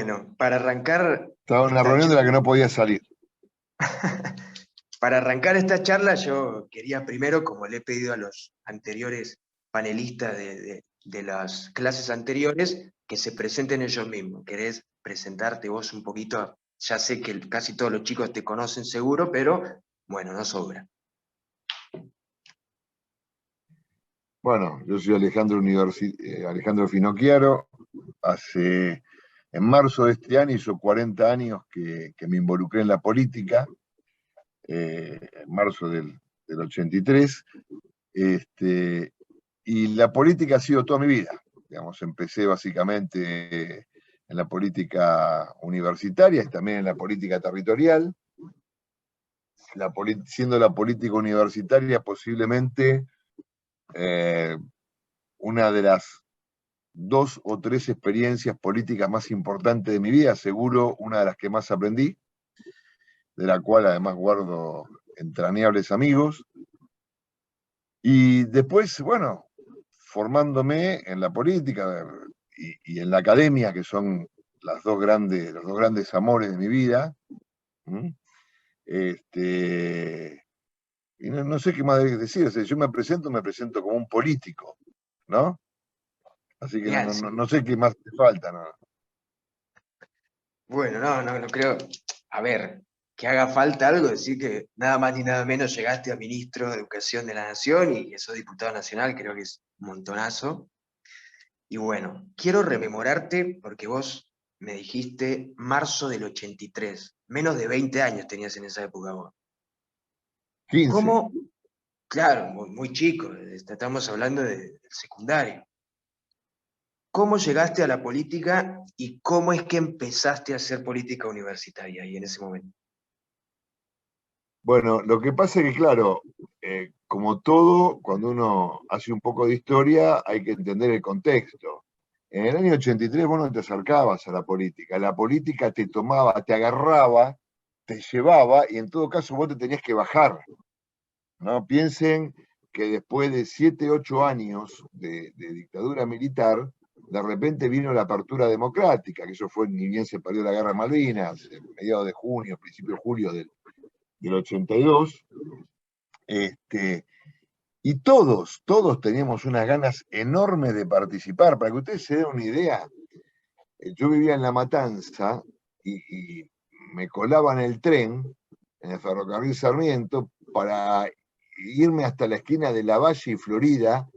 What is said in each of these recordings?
Bueno, para arrancar Estaba en una esta, reunión de la que no podía salir. para arrancar esta charla, yo quería primero, como le he pedido a los anteriores panelistas de las clases anteriores, que se presenten ellos mismos. ¿Querés presentarte vos un poquito? Ya sé que casi todos los chicos te conocen seguro, pero bueno, no sobra. Bueno, yo soy Alejandro Finocchiaro. En marzo de este año hizo 40 años que me involucré en la política, en marzo del 83. Y la política ha sido toda mi vida. Digamos, empecé básicamente en la política universitaria y también en la política territorial. Siendo la política universitaria posiblemente una de las 2 o 3 experiencias políticas más importantes de mi vida, seguro una de las que más aprendí, de la cual además guardo entrañables amigos. Y después, bueno, formándome en la política y en la academia, que son los dos grandes amores de mi vida. ¿Mm? Y no sé qué más decir. O sea, yo me presento como un político, ¿no? Así que Bien, no sé qué más te falta, ¿no? bueno, no creo. A ver, que haga falta algo, decir que nada más ni nada menos llegaste a ministro de Educación de la Nación y que sos diputado nacional, creo que es un montonazo. Y bueno, quiero rememorarte porque vos me dijiste marzo del 83, menos de 20 años tenías en esa época vos. 15. ¿Cómo? Claro, muy chico, estamos hablando del secundario. ¿Cómo llegaste a la política y cómo es que empezaste a hacer política universitaria ahí en ese momento? Bueno, lo que pasa es que, claro, como todo, cuando uno hace un poco de historia, hay que entender el contexto. En el año 83 vos no te acercabas a la política te tomaba, te agarraba, te llevaba y en todo caso vos te tenías que bajar, ¿no? Piensen que después de 7, 8 años de dictadura militar, de repente vino la apertura democrática, que eso fue ni bien se perdió la guerra de Malvinas, en mediados de junio, principio de julio del 82. Y todos teníamos unas ganas enormes de participar. Para que ustedes se den una idea, yo vivía en La Matanza y me colaba en el tren, en el ferrocarril Sarmiento, para irme hasta la esquina de Lavalle y Florida,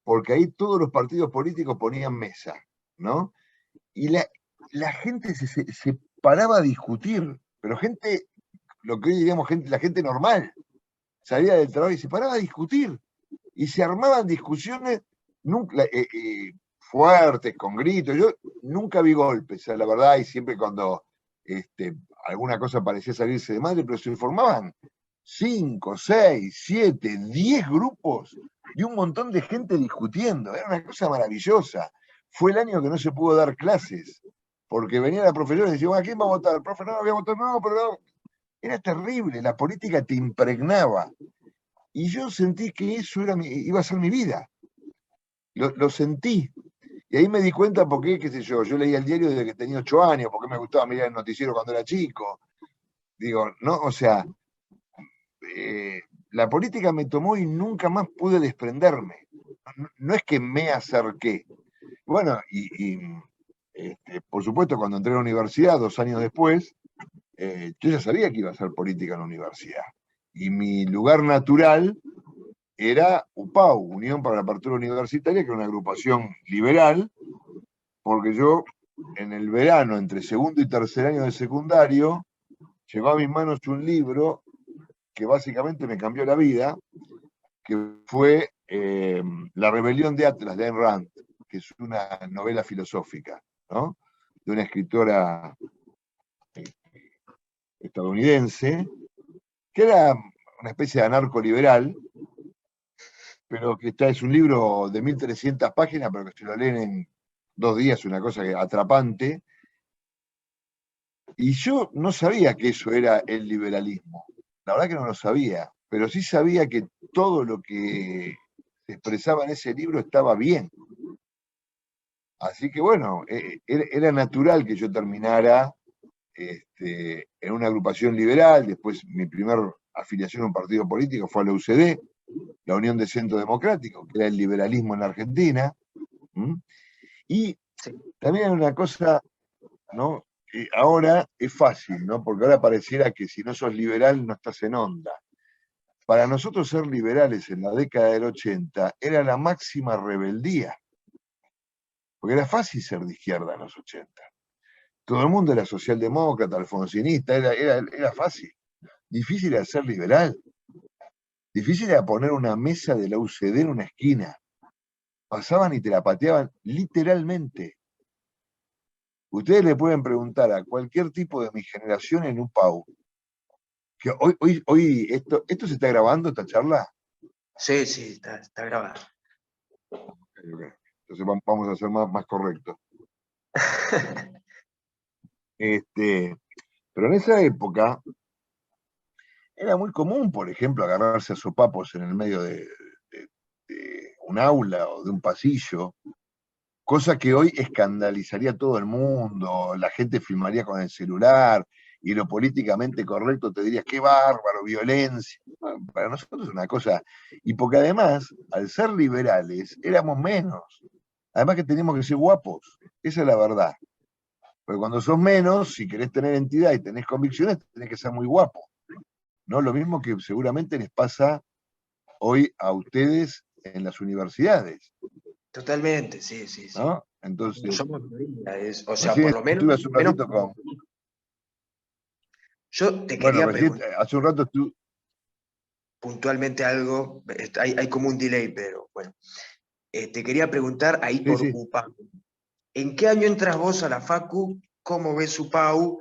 porque ahí todos los partidos políticos ponían mesa, ¿no? Y la gente se paraba a discutir, pero gente, lo que hoy diríamos la gente normal, salía del trabajo y se paraba a discutir. Y se armaban discusiones nunca, fuertes, con gritos. Yo nunca vi golpes, la verdad, y siempre cuando alguna cosa parecía salirse de madre, pero se formaban 5, 6, 7, 10 grupos y un montón de gente discutiendo. Era una cosa maravillosa. Fue el año que no se pudo dar clases, porque venía la profesora y decía, bueno, ¿a quién va a votar? El profe, no, voy a votar, no, pero no. Era terrible, la política te impregnaba. Y yo sentí que eso iba a ser mi vida. Lo sentí. Y ahí me di cuenta por qué, qué sé yo leía el diario desde que tenía 8 años, porque me gustaba mirar el noticiero cuando era chico. Digo, no, o sea, la política me tomó y nunca más pude desprenderme. No es que me acerqué. Bueno, por supuesto, cuando entré a la universidad, 2 años después, yo ya sabía que iba a hacer política en la universidad. Y mi lugar natural era UPAU, Unión para la Apertura Universitaria, que era una agrupación liberal, porque yo en el verano, entre segundo y tercer año de secundario, llegó a mis manos un libro que básicamente me cambió la vida, que fue La rebelión de Atlas, de Ayn Rand, que es una novela filosófica, ¿no? De una escritora estadounidense, que era una especie de anarco-liberal, pero que es un libro de 1300 páginas, pero que se lo leen en 2 días, una cosa atrapante. Y yo no sabía que eso era el liberalismo. La verdad que no lo sabía, pero sí sabía que todo lo que se expresaba en ese libro estaba bien. Así que bueno, era natural que yo terminara en una agrupación liberal. Después mi primera afiliación a un partido político fue a la UCD, la Unión de Centro Democrático, que era el liberalismo en la Argentina. ¿Mm? Y Sí, también hay una cosa, ¿no? Ahora es fácil, ¿no? Porque ahora pareciera que si no sos liberal no estás en onda. Para nosotros ser liberales en la década del 80 era la máxima rebeldía, porque era fácil ser de izquierda en los 80. Todo el mundo era socialdemócrata, alfonsinista, era fácil. Difícil era ser liberal. Difícil era poner una mesa de la UCD en una esquina. Pasaban y te la pateaban literalmente. Ustedes le pueden preguntar a cualquier tipo de mi generación en un PAU, que hoy esto se está grabando, esta charla. sí, sí, está grabado. Entonces vamos a ser más correctos. Pero en esa época era muy común, por ejemplo, agarrarse a sopapos en el medio de un aula o de un pasillo, cosa que hoy escandalizaría a todo el mundo, la gente filmaría con el celular y lo políticamente correcto te dirías, qué bárbaro, violencia. Bueno, para nosotros es una cosa, y porque además, al ser liberales, éramos menos. Además que teníamos que ser guapos, esa es la verdad. Porque cuando sos menos, si querés tener entidad y tenés convicciones, tenés que ser muy guapo. ¿No? Lo mismo que seguramente les pasa hoy a ustedes en las universidades, Totalmente, sí, sí, sí. ¿no? Entonces, Somos minoría, o sea, recién por lo menos, estuve hace un menos. ratito con, Yo te bueno, quería recién, preguntar hace un rato estuve, puntualmente algo, hay como un delay, pero bueno. Te quería preguntar ahí sí, por sí, UPAU. ¿En qué año entras vos a la Facu? ¿Cómo ves UPAU?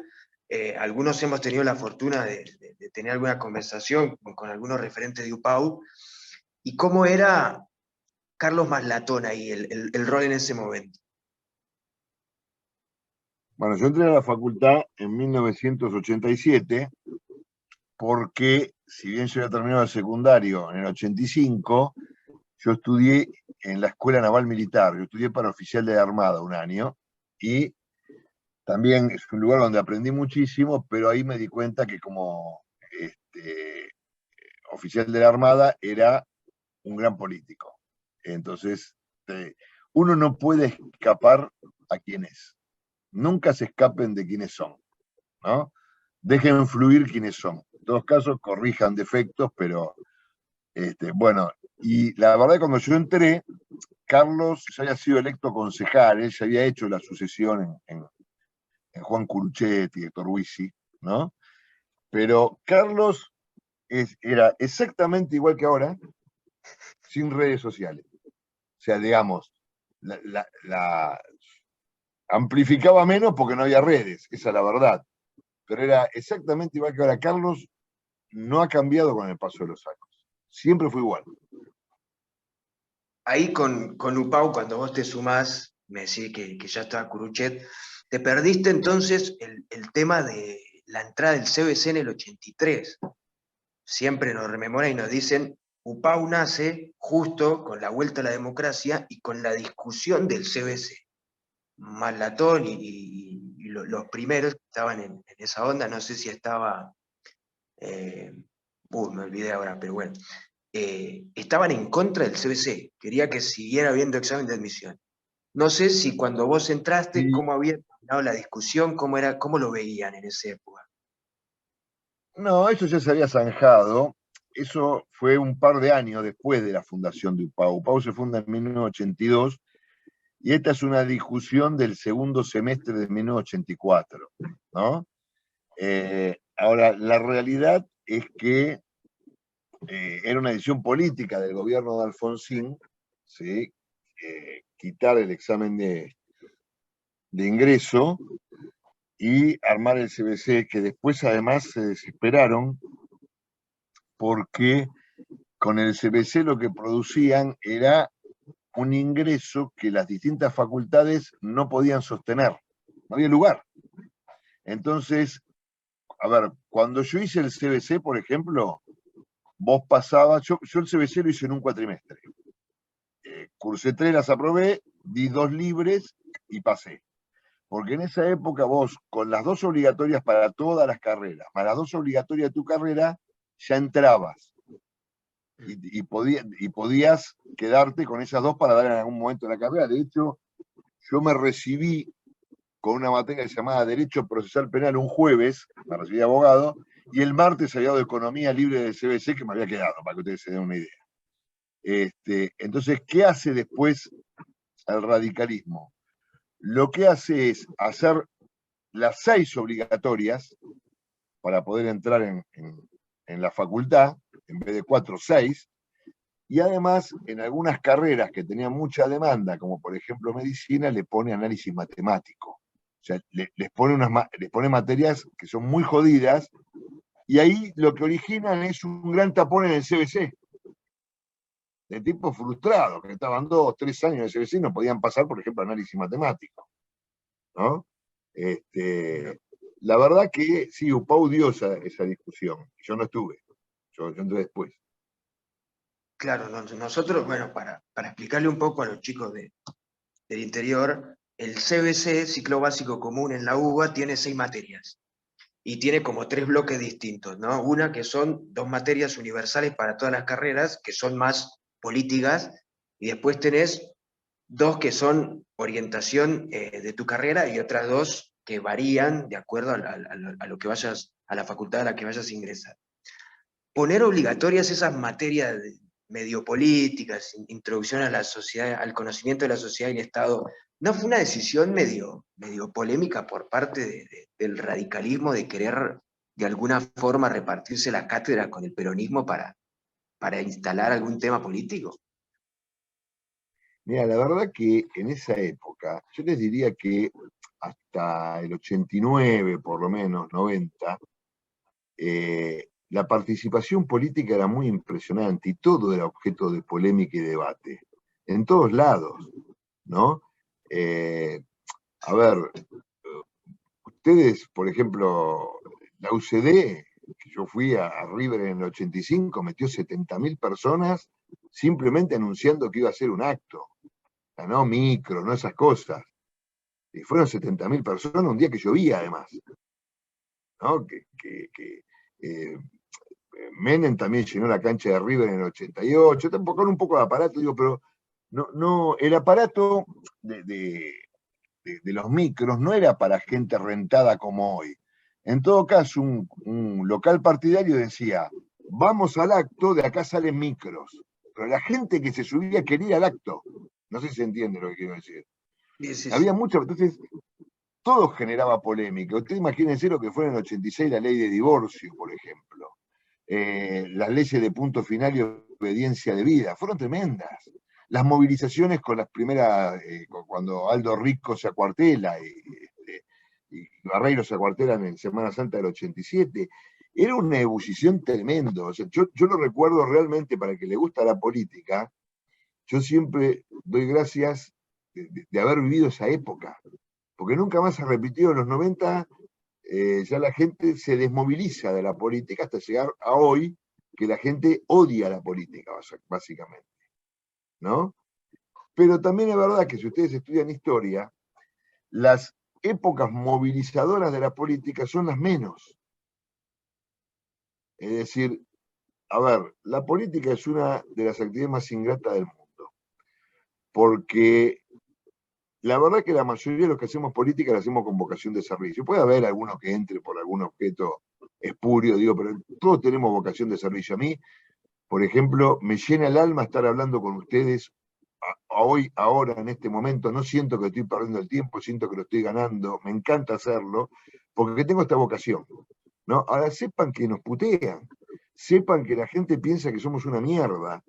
Algunos hemos tenido la fortuna de tener alguna conversación con algunos referentes de UPAU. ¿Y cómo era Carlos Maslatón ahí, el rol en ese momento? bueno, yo entré a la facultad en 1987 porque, si bien yo había terminado el secundario en el 85, yo estudié en la Escuela Naval Militar, yo estudié para oficial de la Armada un año, y también es un lugar donde aprendí muchísimo, pero ahí me di cuenta que como oficial de la Armada era un gran político. Entonces, uno no puede escapar a quién es. Nunca se escapen de quiénes son, ¿no? Dejen fluir quiénes son. En todos casos, corrijan defectos, pero bueno, y la verdad cuando yo entré, Carlos ya había sido electo concejal, él se había hecho la sucesión en Juan Curuchetti, Héctor Huisi, ¿no? Pero Carlos era exactamente igual que ahora, sin redes sociales. O sea, digamos, la amplificaba menos porque no había redes, esa es la verdad. Pero era exactamente igual que ahora. Carlos no ha cambiado con el paso de los años. Siempre fue igual. Ahí con UPAU, cuando vos te sumás, me decís que ya estaba Curuchet, te perdiste entonces el tema de la entrada del CBC en el 83. Siempre nos rememoran y nos dicen, UPAU nace justo con la vuelta a la democracia y con la discusión del CBC. Maslatón y los primeros que estaban en esa onda, no sé si estaba, eh, me olvidé ahora, pero bueno, estaban en contra del CBC, quería que siguiera habiendo examen de admisión. No sé si cuando vos entraste, Y cómo había terminado la discusión, cómo lo veían en esa época. no, eso ya se había zanjado. Eso fue un par de años después de la fundación de UPAU. UPAU se funda en 1982 y esta es una discusión del segundo semestre de 1984, ¿no? Ahora, la realidad es que era una decisión política del gobierno de Alfonsín, ¿sí? Quitar el examen de ingreso y armar el CBC, que después además se desesperaron porque con el CBC lo que producían era un ingreso que las distintas facultades no podían sostener, no había lugar. Entonces, a ver, cuando yo hice el CBC, por ejemplo, vos pasabas, yo el CBC lo hice en un cuatrimestre. Cursé 3, las aprobé, di 2 libres y pasé. Porque en esa época vos, con las 2 obligatorias para todas las carreras, para las 2 obligatorias de tu carrera, ya entrabas. Y podías quedarte con esas 2 para dar en algún momento de la carrera. De hecho, yo me recibí con una materia llamada Derecho Procesal Penal un jueves, me recibí de abogado, y el martes había dado Economía Libre del CBC, que me había quedado, para que ustedes se den una idea. Entonces, ¿qué hace después el radicalismo? Lo que hace es hacer las 6 obligatorias para poder entrar en la facultad, en vez de 4, 6, y además en algunas carreras que tenían mucha demanda, como por ejemplo medicina, le pone análisis matemático. O sea, les pone materias que son muy jodidas, y ahí lo que originan es un gran tapón en el CBC, de tipos frustrados, que estaban 2, 3 años en el CBC y no podían pasar, por ejemplo, análisis matemático, ¿no? La verdad que sí, UPAU dio esa discusión. Yo no estuve, yo entré después. Claro, nosotros, bueno, para explicarle un poco a los chicos del interior, el CBC, Ciclo Básico Común en la UBA, tiene 6 materias. Y tiene como 3 bloques distintos, ¿no? Una que son 2 materias universales para todas las carreras, que son más políticas, y después tenés 2 que son orientación de tu carrera y otras 2 que varían de acuerdo a lo que vayas, a la facultad a la que vayas a ingresar. Poner obligatorias esas materias medio políticas, introducción a la sociedad, al conocimiento de la sociedad y el Estado, ¿no fue una decisión medio polémica por parte del radicalismo de querer de alguna forma repartirse la cátedra con el peronismo para instalar algún tema político? Mira, la verdad que en esa época, yo les diría que hasta el 89, por lo menos, 90, la participación política era muy impresionante y todo era objeto de polémica y debate, en todos lados, ¿no? A ver, ustedes, por ejemplo, la UCD, que yo fui a River en el 85, metió 70.000 personas simplemente anunciando que iba a ser un acto, no micro, no esas cosas. Y fueron 70.000 personas un día que llovía, además, ¿no? Eh, Menem también llenó la cancha de River en el 88, tampoco con un poco de aparato, digo, pero no, el aparato de los micros no era para gente rentada como hoy. En todo caso, un local partidario decía, vamos al acto, de acá salen micros. Pero la gente que se subía quería ir al acto. No sé si se entiende lo que quiero decir. Sí, sí, Había sí. mucha, entonces, todo generaba polémica. Ustedes imagínense lo que fue en el 86 la ley de divorcio, por ejemplo. Las leyes de punto final y obediencia de vida, fueron tremendas. Las movilizaciones con las primeras, cuando Aldo Rico se acuartela y Barreiro se acuartelan en Semana Santa del 87, era una ebullición tremendo. O sea, yo lo recuerdo realmente, para el que le gusta la política, yo siempre doy gracias de haber vivido esa época, porque nunca más se repitió. En los 90 ya la gente se desmoviliza de la política hasta llegar a hoy, que la gente odia la política, básicamente, ¿no? Pero también es verdad que si ustedes estudian historia, las épocas movilizadoras de la política son las menos. Es decir, a ver, la política es una de las actividades más ingratas del mundo, porque la verdad que la mayoría de los que hacemos política la hacemos con vocación de servicio. Puede haber alguno que entre por algún objeto espurio, digo, pero todos tenemos vocación de servicio. A mí, por ejemplo, me llena el alma estar hablando con ustedes hoy, ahora, en este momento. No siento que estoy perdiendo el tiempo, siento que lo estoy ganando. Me encanta hacerlo, porque tengo esta vocación, ¿no? Ahora, sepan que nos putean, sepan que la gente piensa que somos una mierda,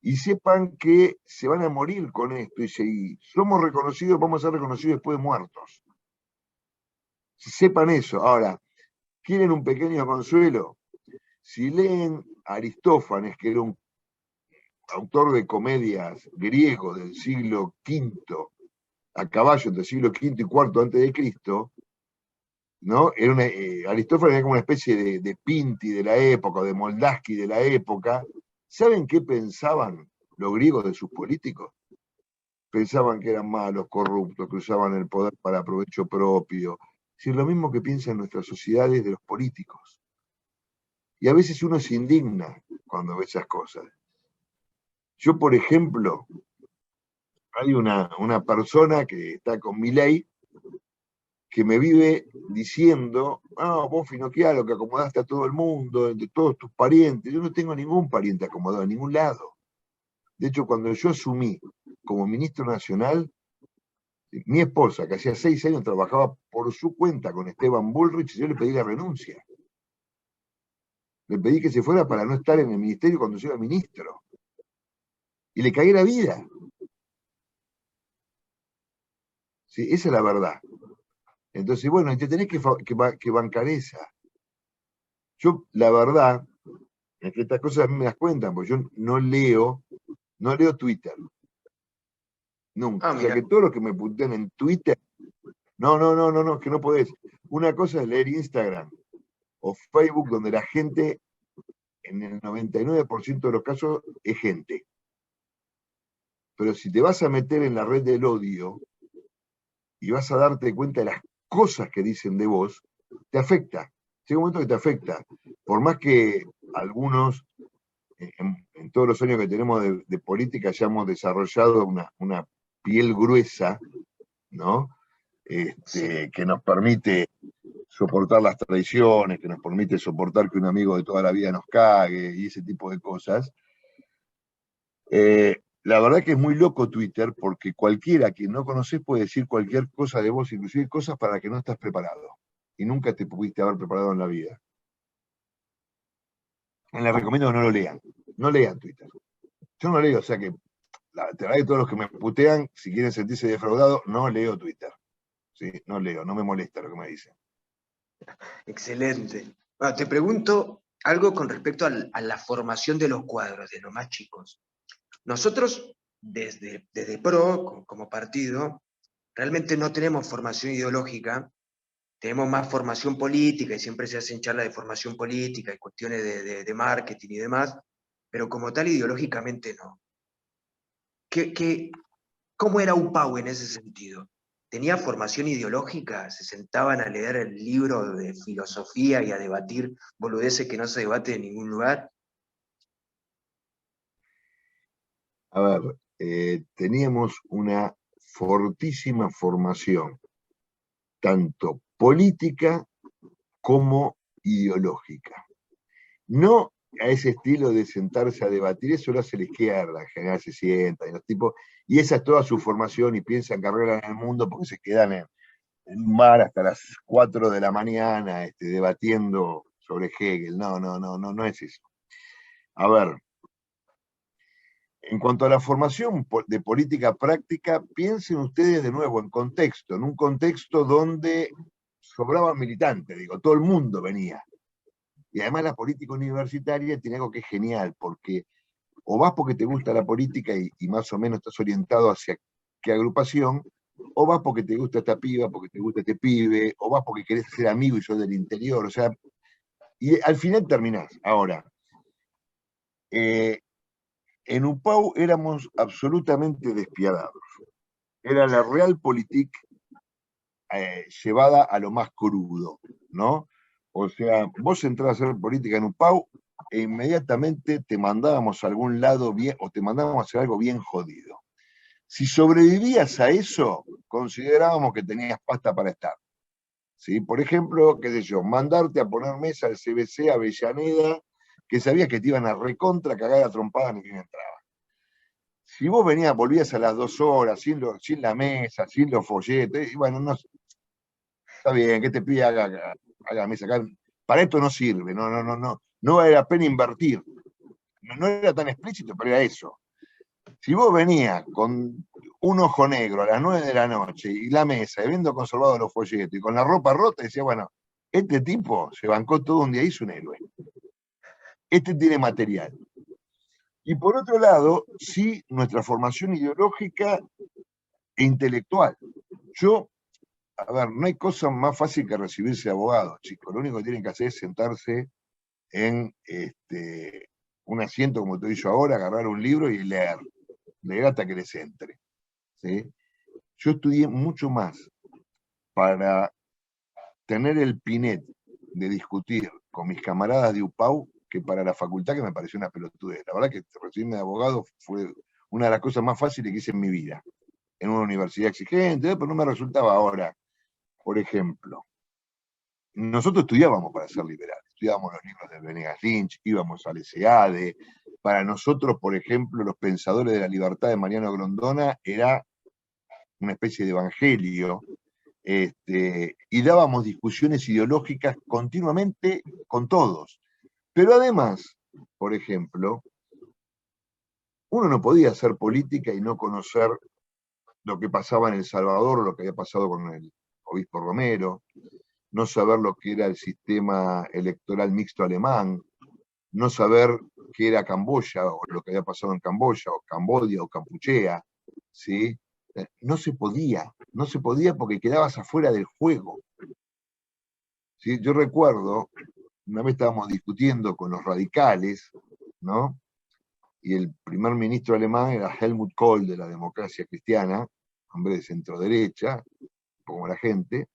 y sepan que se van a morir con esto, y si somos reconocidos, vamos a ser reconocidos después de muertos. Sepan eso. Ahora, ¿quieren un pequeño consuelo? Si leen Aristófanes, que era un autor de comedias griego del siglo V, a caballo entre el siglo V y IV antes de Cristo, ¿no? Aristófanes era como una especie de Pinti de la época, o de Moldaski de la época. ¿Saben qué pensaban los griegos de sus políticos? pensaban que eran malos, corruptos, que usaban el poder para provecho propio. Es decir, lo mismo que piensan nuestras sociedades de los políticos. Y a veces uno se indigna cuando ve esas cosas. Yo, por ejemplo, hay una persona que está con Milei que me vive diciendo, vos Finocchiaro, que acomodaste a todo el mundo, de todos tus parientes. Yo no tengo ningún pariente acomodado en ningún lado. De hecho, cuando yo asumí como ministro nacional, mi esposa, que hacía 6 años trabajaba por su cuenta con Esteban Bullrich, y yo le pedí la renuncia. Le pedí que se fuera para no estar en el ministerio cuando yo era ministro. Y le cagué la vida. Sí, esa es la verdad. Entonces, bueno, te tenés que bancar esa. Yo, la verdad, es que estas cosas a mí me las cuentan, porque yo no leo Twitter. Nunca. Ah, O sea mira. que todo lo que me putean en Twitter, no, que no podés. Una cosa es leer Instagram o Facebook, donde la gente, en el 99% de los casos, es gente. Pero si te vas a meter en la red del odio y vas a darte cuenta de las cosas que dicen de vos, te afecta. Llega un momento que te afecta. Por más que algunos, en todos los años que tenemos de política, hayamos desarrollado una piel gruesa, ¿no? Sí. Que nos permite soportar las traiciones, que nos permite soportar que un amigo de toda la vida nos cague y ese tipo de cosas. La verdad que es muy loco Twitter, porque cualquiera que no conoces puede decir cualquier cosa de vos, inclusive cosas para las que no estás preparado. Y nunca te pudiste haber preparado en la vida. Les recomiendo que no lo lean. No lean Twitter. Yo no leo, o sea que la verdad que todos los que me putean, si quieren sentirse defraudados, no leo Twitter. ¿Sí? No leo, no me molesta lo que me dicen. Excelente. Bueno, te pregunto algo con respecto a la formación de los cuadros, de los más chicos. Nosotros, desde PRO, como partido, realmente no tenemos formación ideológica, tenemos más formación política y siempre se hacen charlas de formación política y cuestiones de marketing y demás, pero como tal ideológicamente no. ¿Cómo era UPAU en ese sentido? ¿Tenía formación ideológica? ¿Se sentaban a leer el libro de filosofía y a debatir boludeces que no se debate en ningún lugar? A ver, teníamos una fortísima formación, tanto política como ideológica. No a ese estilo de sentarse a debatir, eso lo hace la izquierda, en general se sienta, y los tipos, y esa es toda su formación, y piensan carrera en el mundo porque se quedan en un bar hasta las 4 de la mañana debatiendo sobre Hegel. No es eso. A ver, en cuanto a la formación de política práctica, piensen ustedes de nuevo en contexto, en un contexto donde sobraban militantes, digo, todo el mundo venía. Y además la política universitaria tiene algo que es genial, porque o vas porque te gusta la política y más o menos estás orientado hacia qué agrupación, o vas porque te gusta esta piba, porque te gusta este pibe, o vas porque querés ser amigo y sos del interior, o sea, y al final terminás. Ahora, en UPAU éramos absolutamente despiadados. Era la realpolitik llevada a lo más crudo, ¿no? O sea, vos entrás a hacer política en UPAU e inmediatamente te mandábamos a algún lado bien, o te mandábamos a hacer algo bien jodido. Si sobrevivías a eso, considerábamos que tenías pasta para estar. ¿Sí? Por ejemplo, qué sé yo, mandarte a poner mesa al CBC Avellaneda, que sabías que te iban a recontra cagar a trompada ni quien entraba. Si vos volvías a las 2 horas, sin la mesa, sin los folletos, y bueno, no, está bien, que te pide haga mesa acá. Para esto no sirve, no vale la pena invertir. No era tan explícito, pero era eso. Si vos venías con un ojo negro a las 9 de la noche y la mesa, habiendo conservado los folletos y con la ropa rota, decía, bueno, este tipo se bancó todo un día, hizo un héroe. Este tiene material. Y por otro lado, sí, nuestra formación ideológica e intelectual. Yo, a ver, no hay cosa más fácil que recibirse de abogado, chicos. Lo único que tienen que hacer es sentarse en un asiento como te he dicho ahora, agarrar un libro y leer hasta que les entre. ¿sí? Yo estudié mucho más para tener el pinet de discutir con mis camaradas de UPAU que para la facultad, que me pareció una pelotudez. La verdad que recibirme de abogado fue una de las cosas más fáciles que hice en mi vida, en una universidad exigente, pero no me resultaba ahora. Por ejemplo, nosotros estudiábamos para ser liberales, estudiábamos los libros de Venegas Lynch, íbamos al SEADE. Para nosotros, por ejemplo, los pensadores de la libertad de Mariano Grondona era una especie de evangelio, y dábamos discusiones ideológicas continuamente con todos. Pero además, por ejemplo, uno no podía hacer política y no conocer lo que pasaba en El Salvador, lo que había pasado con el obispo Romero, no saber lo que era el sistema electoral mixto alemán, no saber qué era Camboya, o lo que había pasado en Camboya, o Cambodia, o Campuchea, ¿sí? No se podía, no se podía porque quedabas afuera del juego. ¿Sí? Yo recuerdo, una vez estábamos discutiendo con los radicales, ¿no? Y el primer ministro alemán era Helmut Kohl, de la democracia cristiana, hombre de centro derecha, como la gente,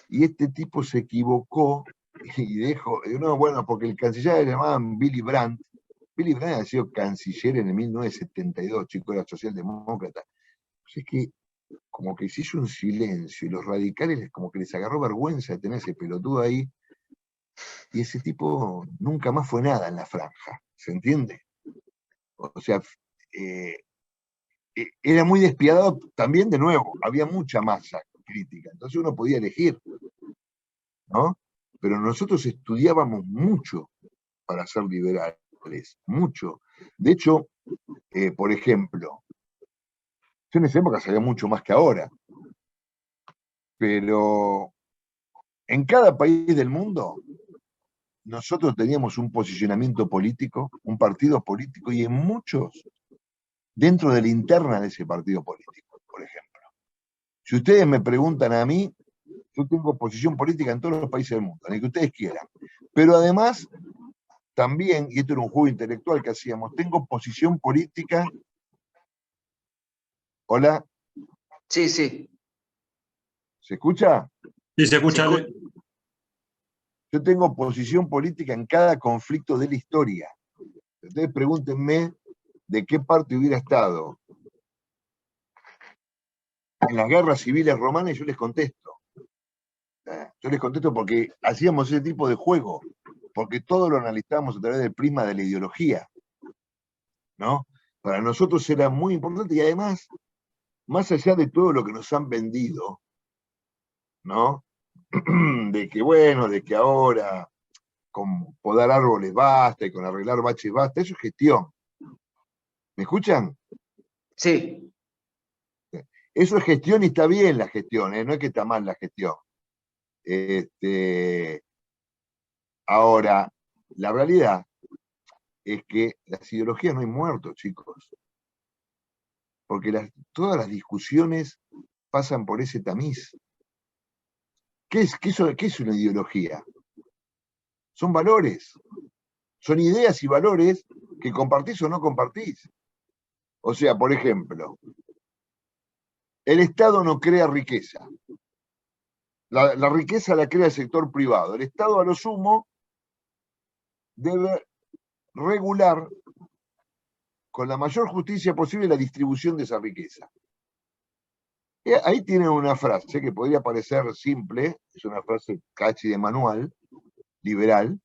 y este tipo se equivocó y dijo, no, bueno, porque el canciller le llamaban Billy Brandt ha sido canciller en el 1972, chico, era socialdemócrata. Pues es que como que se hizo un silencio y los radicales como que les agarró vergüenza de tener ese pelotudo ahí, y ese tipo nunca más fue nada en la franja, ¿se entiende? O sea, eh, era muy despiadado también, de nuevo, había mucha masa crítica, entonces uno podía elegir, ¿no? Pero nosotros estudiábamos mucho para ser liberales, mucho. De hecho, por ejemplo, yo en esa época sabía mucho más que ahora, pero en cada país del mundo nosotros teníamos un posicionamiento político, un partido político, y en muchos, dentro de la interna de ese partido político, por ejemplo. Si ustedes me preguntan a mí, yo tengo posición política en todos los países del mundo, en el que ustedes quieran. Pero además, también, y esto era un juego intelectual que hacíamos, tengo posición política. ¿Hola? Sí, sí. ¿Se escucha? Sí, se Se escucha. escucha. Yo tengo posición política en cada conflicto de la historia. Ustedes pregúntenme de qué parte hubiera estado en las guerras civiles romanas y yo les contesto. Yo les contesto porque hacíamos ese tipo de juego, porque todo lo analizábamos a través del prisma de la ideología, ¿no? Para nosotros era muy importante y además, más allá de todo lo que nos han vendido, ¿no? De que bueno, de que ahora con podar árboles basta y con arreglar baches basta, eso es gestión. ¿Me escuchan? Sí. Eso es gestión y está bien la gestión, ¿eh? No es que está mal la gestión. Ahora, la realidad es que las ideologías no han muerto, chicos, porque todas las discusiones pasan por ese tamiz. ¿Qué es una ideología? Son valores, son ideas y valores que compartís o no compartís. O sea, por ejemplo, el Estado no crea riqueza. La riqueza la crea el sector privado. El Estado, a lo sumo, debe regular con la mayor justicia posible la distribución de esa riqueza. Ahí tienen una frase que podría parecer simple, es una frase casi de manual, liberal,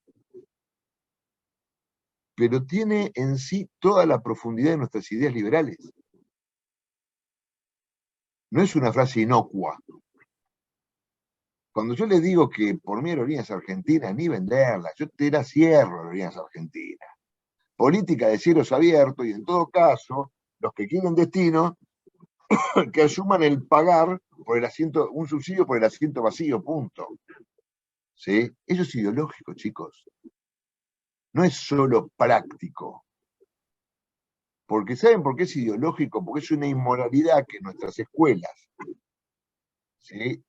pero tiene en sí toda la profundidad de nuestras ideas liberales. No es una frase inocua. Cuando yo les digo que por mí Aerolíneas Argentinas, ni venderla, yo te la cierro Aerolíneas Argentinas. Política de cielos abiertos y en todo caso, los que quieren destino, que asuman el pagar por el asiento, un subsidio por el asiento vacío, punto. ¿Sí? Eso es ideológico, chicos. No es solo práctico. Porque ¿saben por qué es ideológico? Porque es una inmoralidad que nuestras escuelas, ¿sí?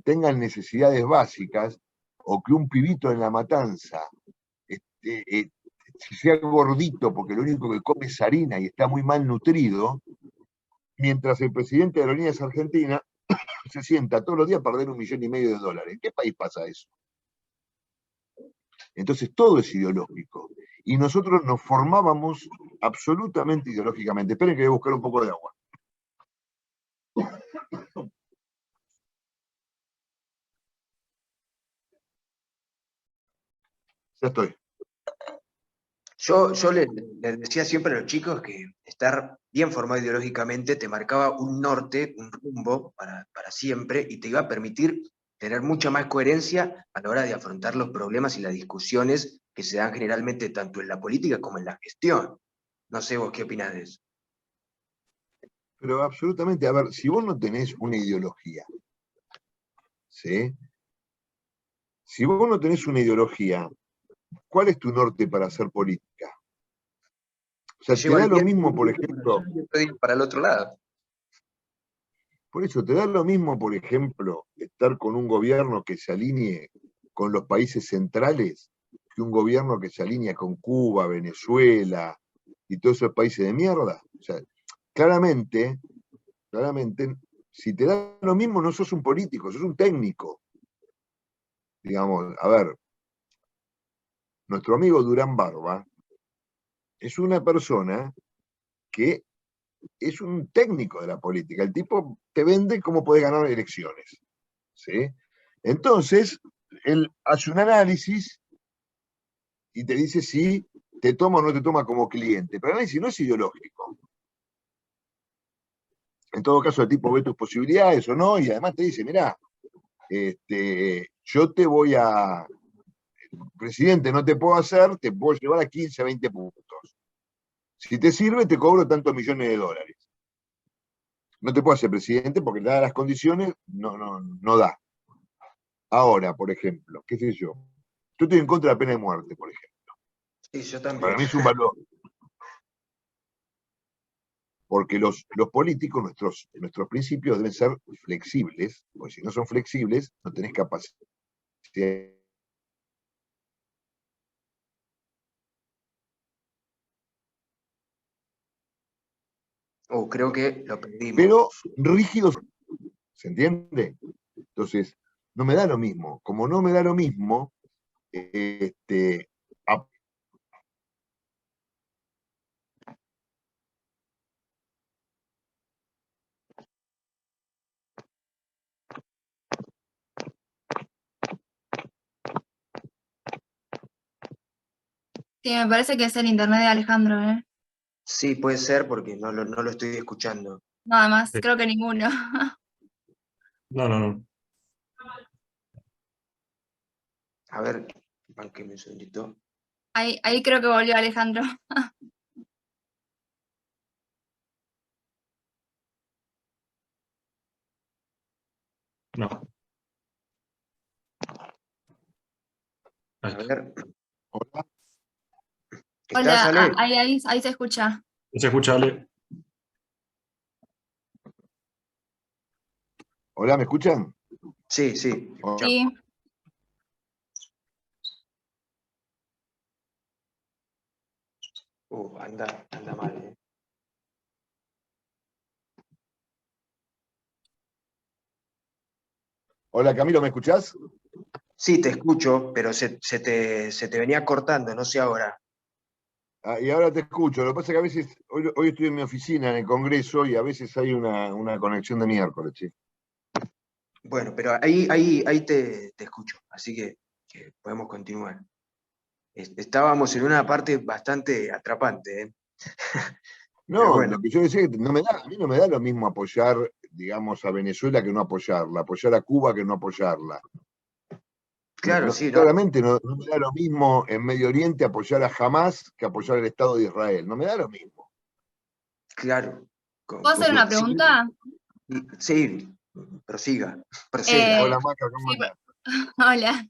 Tengan necesidades básicas, o que un pibito en La Matanza sea gordito porque lo único que come es harina y está muy mal nutrido, mientras el presidente de Aerolíneas Argentina se sienta todos los días a perder $1,5 millones de dólares. ¿En qué país pasa eso? Entonces todo es ideológico. Y nosotros nos formábamos absolutamente ideológicamente. Esperen que voy a buscar un poco de agua. Ya estoy. Yo les decía siempre a los chicos que estar bien formado ideológicamente te marcaba un norte, un rumbo para siempre, y te iba a permitir tener mucha más coherencia a la hora de afrontar los problemas y las discusiones que se dan generalmente tanto en la política como en la gestión. No sé vos qué opinás de eso. Pero absolutamente, a ver, si vos no tenés una ideología, ¿sí? Si vos no tenés una ideología, ¿cuál es tu norte para hacer política? O Te sea, te lleva da el lo viento mismo, por para allá ejemplo, y otro día para el otro lado. por eso, te da lo mismo, por ejemplo, estar con un gobierno que se alinee con los países centrales que un gobierno que se alinea con Cuba, Venezuela y todos esos países de mierda. O sea, claramente, si te da lo mismo, no sos un político, sos un técnico. Digamos, a ver, nuestro amigo Durán Barba es una persona que es un técnico de la política. El tipo te vende cómo podés ganar elecciones. ¿Sí? Entonces, él hace un análisis y te dice si te toma o no te toma como cliente. Pero el análisis no es ideológico. En todo caso, el tipo ve tus posibilidades o no, y además te dice, mirá, yo te voy a, presidente, no te puedo hacer, te puedo llevar a 15, 20 puntos. Si te sirve, te cobro tantos millones de dólares. No te puedo hacer presidente porque dadas las condiciones, no da. Ahora, por ejemplo, qué sé yo estoy en contra de la pena de muerte, por ejemplo. Sí, yo también. Para mí es un valor. Porque los políticos, nuestros principios deben ser flexibles, porque si no son flexibles, no tenés capacidad. Creo que lo perdimos. Pero rígidos, ¿se entiende? Entonces, no me da lo mismo. Como no me da lo mismo, a- Sí, me parece que es el internet de Alejandro, ¿eh? Sí, puede ser porque no lo estoy escuchando. Nada más, Sí. creo que ninguno. No. A ver, banqueme un segundito. Ahí creo que volvió Alejandro. No. Ahí A está. ver, Hola, ¿estás, Hola, Ale? ahí se escucha. ¿Se escucha, Ale? hola, ¿me escuchan? Sí, sí. Hola. Sí. Anda mal, ¿eh? Hola, Camilo, ¿me escuchás? Sí, te escucho, pero se te venía cortando, no sé ahora. Ah, y ahora te escucho. Lo que pasa es que a veces, hoy estoy en mi oficina, en el Congreso, y a veces hay una conexión de miércoles, che. Bueno, pero ahí te escucho, así que podemos continuar. Estábamos en una parte bastante atrapante, ¿eh? Pero No, bueno, lo que yo decía es que a mí no me da lo mismo apoyar, digamos, a Venezuela que no apoyarla, apoyar a Cuba que no apoyarla. claro, sí, ¿no? Claramente no me da lo mismo en Medio Oriente apoyar a Hamas que apoyar al Estado de Israel. No me da lo mismo. Claro. ¿Puedo hacer una Sí, pregunta? sí, prosiga, proceda. Eh, Hola, Maca, ¿cómo sí, andás? hola.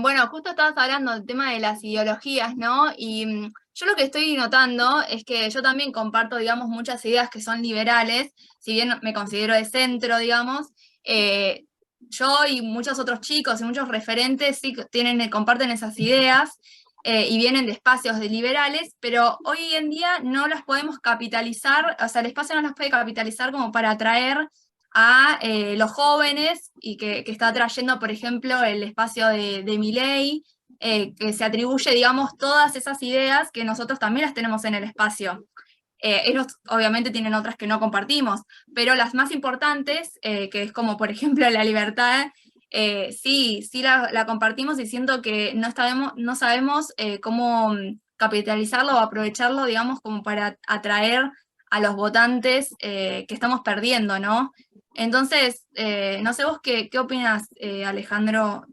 Bueno, justo estabas hablando del tema de las ideologías, ¿no? Y yo lo que estoy notando es que yo también comparto, digamos, muchas ideas que son liberales, si bien me considero de centro, digamos, yo y muchos otros chicos y muchos referentes sí que comparten esas ideas. y vienen de espacios de liberales, pero hoy en día no los podemos capitalizar, o sea, el espacio no los puede capitalizar como para atraer a los jóvenes, y que está atrayendo, por ejemplo, el espacio de Milei, que se atribuye, digamos, todas esas ideas que nosotros también las tenemos en el espacio. Ellos obviamente tienen otras que no compartimos, pero las más importantes, que es como por ejemplo la libertad, sí la compartimos, y siento que no sabemos cómo capitalizarlo o aprovecharlo, digamos, como para atraer a los votantes que estamos perdiendo, ¿no? Entonces, no sé vos qué opinas, Alejandro,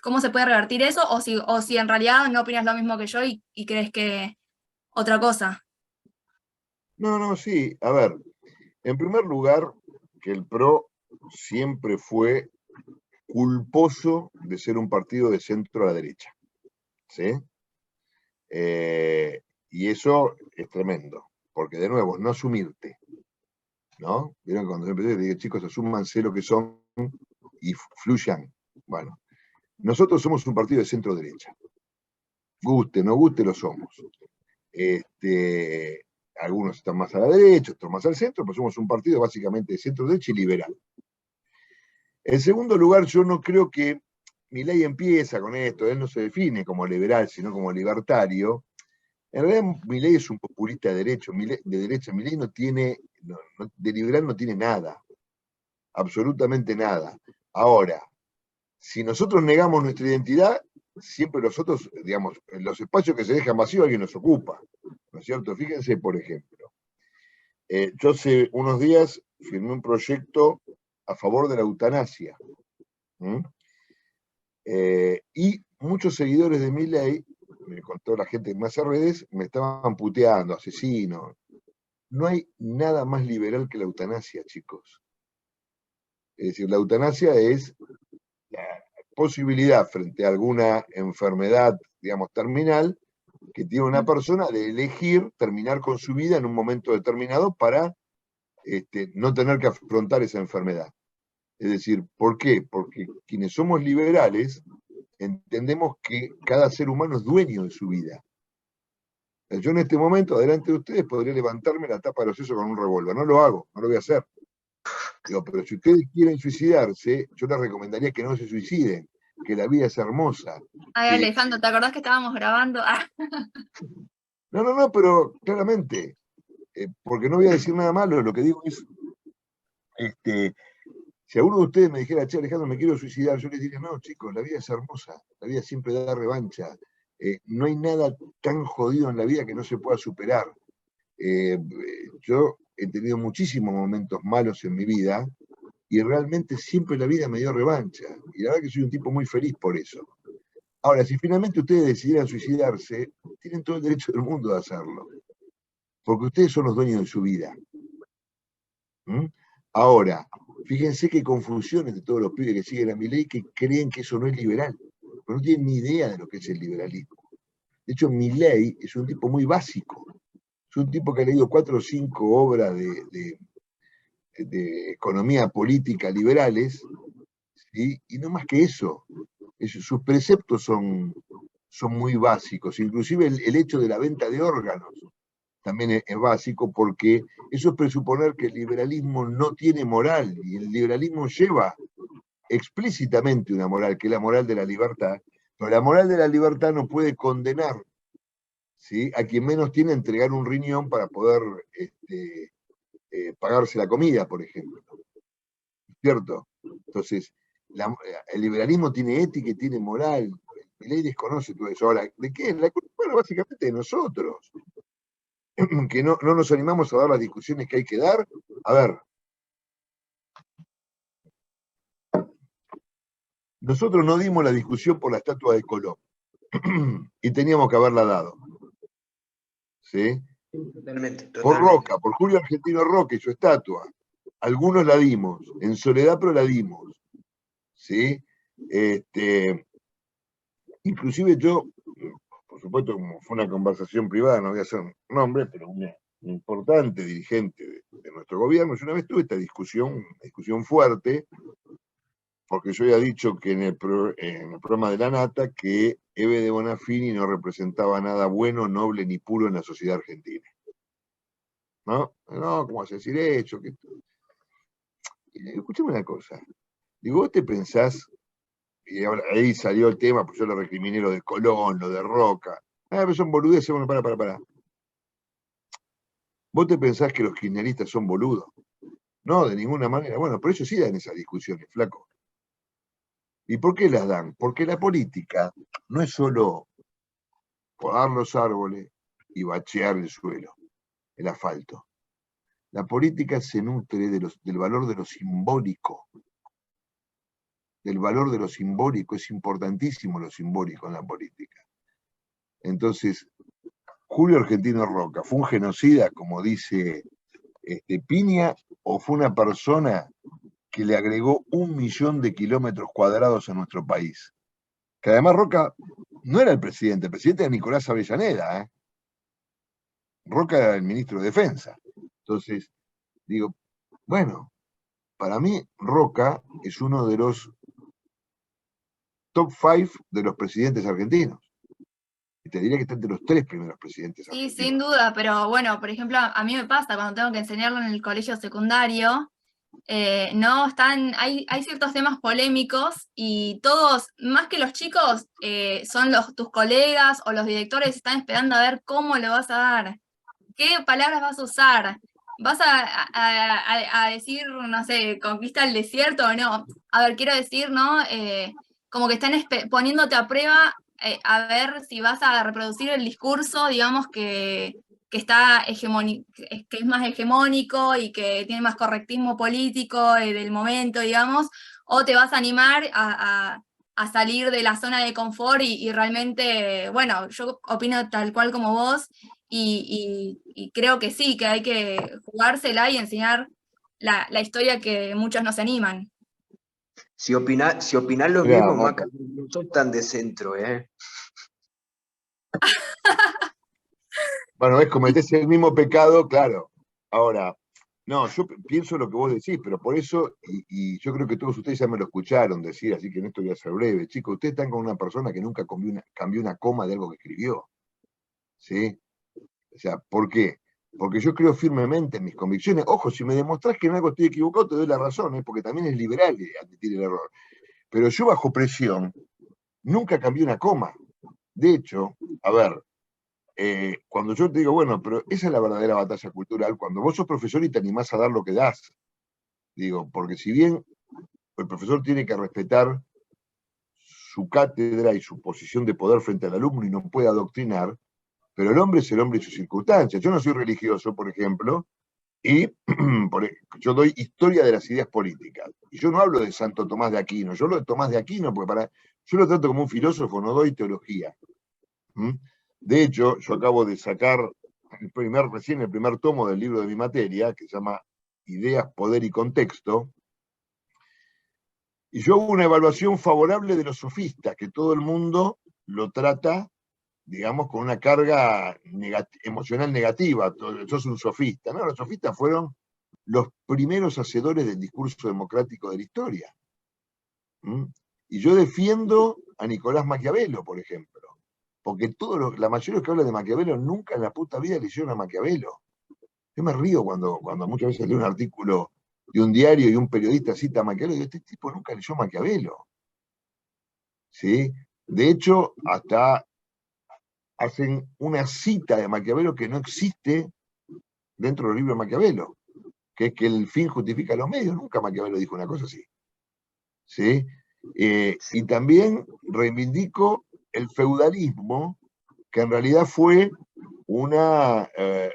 cómo se puede revertir eso, o si en realidad no opinas lo mismo que yo y crees que otra cosa. No, no, sí. A ver, en primer lugar, que el PRO siempre fue culposo de ser un partido de centro a la derecha. ¿Sí? Y eso es tremendo, porque de nuevo, no asumirte, ¿no? Vieron cuando empecé, dije, chicos, asúmanse lo que son y fluyan. Bueno, nosotros somos un partido de centro derecha. Guste, no guste, lo somos. Algunos están más a la derecha, otros más al centro, pero somos un partido básicamente de centro derecha y liberal. En segundo lugar, yo no creo que Milei empieza con esto, él no se define como liberal, sino como libertario. En realidad, Milei es un populista de derecha. Milei no tiene, de liberal no tiene nada, absolutamente nada. Ahora, si nosotros negamos nuestra identidad, siempre nosotros, digamos, en los espacios que se dejan vacíos alguien los ocupa, ¿no es cierto? Fíjense, por ejemplo, yo hace unos días firmé un proyecto a favor de la eutanasia, y muchos seguidores de Milei, me contó la gente que me hace redes, me estaban puteando, asesino. No hay nada más liberal que la eutanasia, chicos. Es decir, la eutanasia es la posibilidad frente a alguna enfermedad, digamos, terminal, que tiene una persona de elegir terminar con su vida en un momento determinado para no tener que afrontar esa enfermedad. Es decir, ¿por qué? Porque quienes somos liberales entendemos que cada ser humano es dueño de su vida. Yo en este momento, delante de ustedes, podría levantarme la tapa de los sesos con un revólver. No lo hago, no lo voy a hacer. Digo, pero si ustedes quieren suicidarse, yo les recomendaría que no se suiciden, que la vida es hermosa. Ay, Que... Alejandro, ¿te acordás que estábamos grabando? Ah. No, pero claramente, porque no voy a decir nada malo, lo que digo es, si alguno de ustedes me dijera, che, Alejandro, me quiero suicidar, yo les diría, no, chicos, la vida es hermosa, la vida siempre da revancha. No hay nada tan jodido en la vida que no se pueda superar. Yo he tenido muchísimos momentos malos en mi vida y realmente siempre la vida me dio revancha. Y la verdad que soy un tipo muy feliz por eso. Ahora, si finalmente ustedes decidieran suicidarse, tienen todo el derecho del mundo de hacerlo. Porque ustedes son los dueños de su vida. Ahora, fíjense qué confusiones de todos los pibes que siguen a Milei que creen que eso no es liberal. Pero no tienen ni idea de lo que es el liberalismo. De hecho, Milei es un tipo muy básico. Es un tipo que ha leído 4 o 5 obras de economía política liberales, ¿sí? Y no más que eso. Sus preceptos son muy básicos. Inclusive el hecho de la venta de órganos también es básico, porque eso es presuponer que el liberalismo no tiene moral, y el liberalismo lleva explícitamente una moral, que es la moral de la libertad, pero la moral de la libertad no puede condenar, ¿sí?, a quien menos tiene entregar un riñón para poder pagarse la comida, por ejemplo. ¿Cierto? Entonces, el liberalismo tiene ética y tiene moral. Milei desconoce todo eso. Ahora, ¿de qué? Bueno, básicamente de nosotros, que no nos animamos a dar las discusiones que hay que dar. A ver, nosotros no dimos la discusión por la estatua de Colón y teníamos que haberla dado. ¿Sí? Totalmente. Por Roca, por Julio Argentino Roca y su estatua. Algunos la dimos, en soledad, pero la dimos. ¿Sí? Inclusive yo, por supuesto, como fue una conversación privada, no voy a hacer nombre, pero un importante dirigente de nuestro gobierno, yo una vez tuve esta discusión fuerte, porque yo había dicho que en el programa de La Nata que Eve de Bonafini no representaba nada bueno, noble ni puro en la sociedad argentina. ¿No? No, ¿cómo vas a decir eso? Escúchame una cosa. Digo, vos te pensás, y ahora, ahí salió el tema, pues yo lo recriminé lo de Colón, lo de Roca. Pero son boludeces, bueno, para. ¿Vos te pensás que los kirchneristas son boludos? No, de ninguna manera. Bueno, por eso sí dan esas discusiones, flaco. ¿Y por qué las dan? Porque la política no es solo podar los árboles y bachear el suelo, el asfalto. La política se nutre del valor de lo simbólico. Del valor de lo simbólico. Es importantísimo lo simbólico en la política. Entonces, Julio Argentino Roca, ¿fue un genocida, como dice Piña, o fue una persona que le agregó 1 millón de kilómetros cuadrados a nuestro país? Que además Roca no era el presidente era Nicolás Avellaneda, ¿eh? Roca era el ministro de Defensa. Entonces, digo, bueno, para mí Roca es uno de los top 5 de los presidentes argentinos. Y te diría que está entre los 3 primeros presidentes Sí, argentinos. sin duda, pero bueno, por ejemplo, a mí me pasa cuando tengo que enseñarlo en el colegio secundario, no están, hay ciertos temas polémicos y todos, más que los chicos, son tus colegas o los directores están esperando a ver cómo lo vas a dar, qué palabras vas a usar, vas a decir, no sé, conquista el desierto o no. A ver, quiero decir, ¿no? Como que están poniéndote a prueba a ver si vas a reproducir el discurso, digamos, que está que es más hegemónico y que tiene más correctismo político del momento, digamos, o te vas a animar a salir de la zona de confort y realmente, bueno, yo opino tal cual como vos y creo que sí, que hay que jugársela y enseñar la historia que muchos no se animan. Si opinás lo Mirá, mismo, Maca, no sos tan de centro, ¿eh? bueno, ves, cometés el mismo pecado, claro. Ahora, no, yo pienso lo que vos decís, pero por eso, y yo creo que todos ustedes ya me lo escucharon decir, así que en esto voy a ser breve. Chicos, ustedes están con una persona que nunca cambió una coma de algo que escribió. ¿Sí? O sea, ¿por qué? Porque yo creo firmemente en mis convicciones. Ojo, si me demostrás que en algo estoy equivocado, te doy la razón, porque también es liberal admitir el error. Pero yo bajo presión nunca cambié una coma. De hecho, a ver, cuando yo te digo, bueno, pero esa es la verdadera batalla cultural, cuando vos sos profesor y te animás a dar lo que das. Digo, porque si bien el profesor tiene que respetar su cátedra y su posición de poder frente al alumno y no puede adoctrinar, pero el hombre es el hombre y sus circunstancias. Yo no soy religioso, por ejemplo, y yo doy historia de las ideas políticas. Y yo no hablo de Santo Tomás de Aquino, yo hablo de Tomás de Aquino, porque yo lo trato como un filósofo, no doy teología. De hecho, yo acabo de sacar recién el primer tomo del libro de mi materia, que se llama Ideas, Poder y Contexto, y yo hago una evaluación favorable de los sofistas, que todo el mundo lo trata, digamos, con una carga emocional negativa. Sos un sofista. No, los sofistas fueron los primeros hacedores del discurso democrático de la historia. Y yo defiendo a Nicolás Maquiavelo, por ejemplo, porque la mayoría de los que hablan de Maquiavelo nunca en la puta vida leyeron a Maquiavelo. Yo me río cuando muchas veces leo un artículo de un diario y un periodista cita a Maquiavelo y digo, este tipo nunca leyó Maquiavelo. ¿Sí? De hecho, hasta hacen una cita de Maquiavelo que no existe dentro del libro de Maquiavelo, que es que el fin justifica los medios. Nunca Maquiavelo dijo una cosa así. ¿Sí? Y también reivindico el feudalismo, que en realidad fue una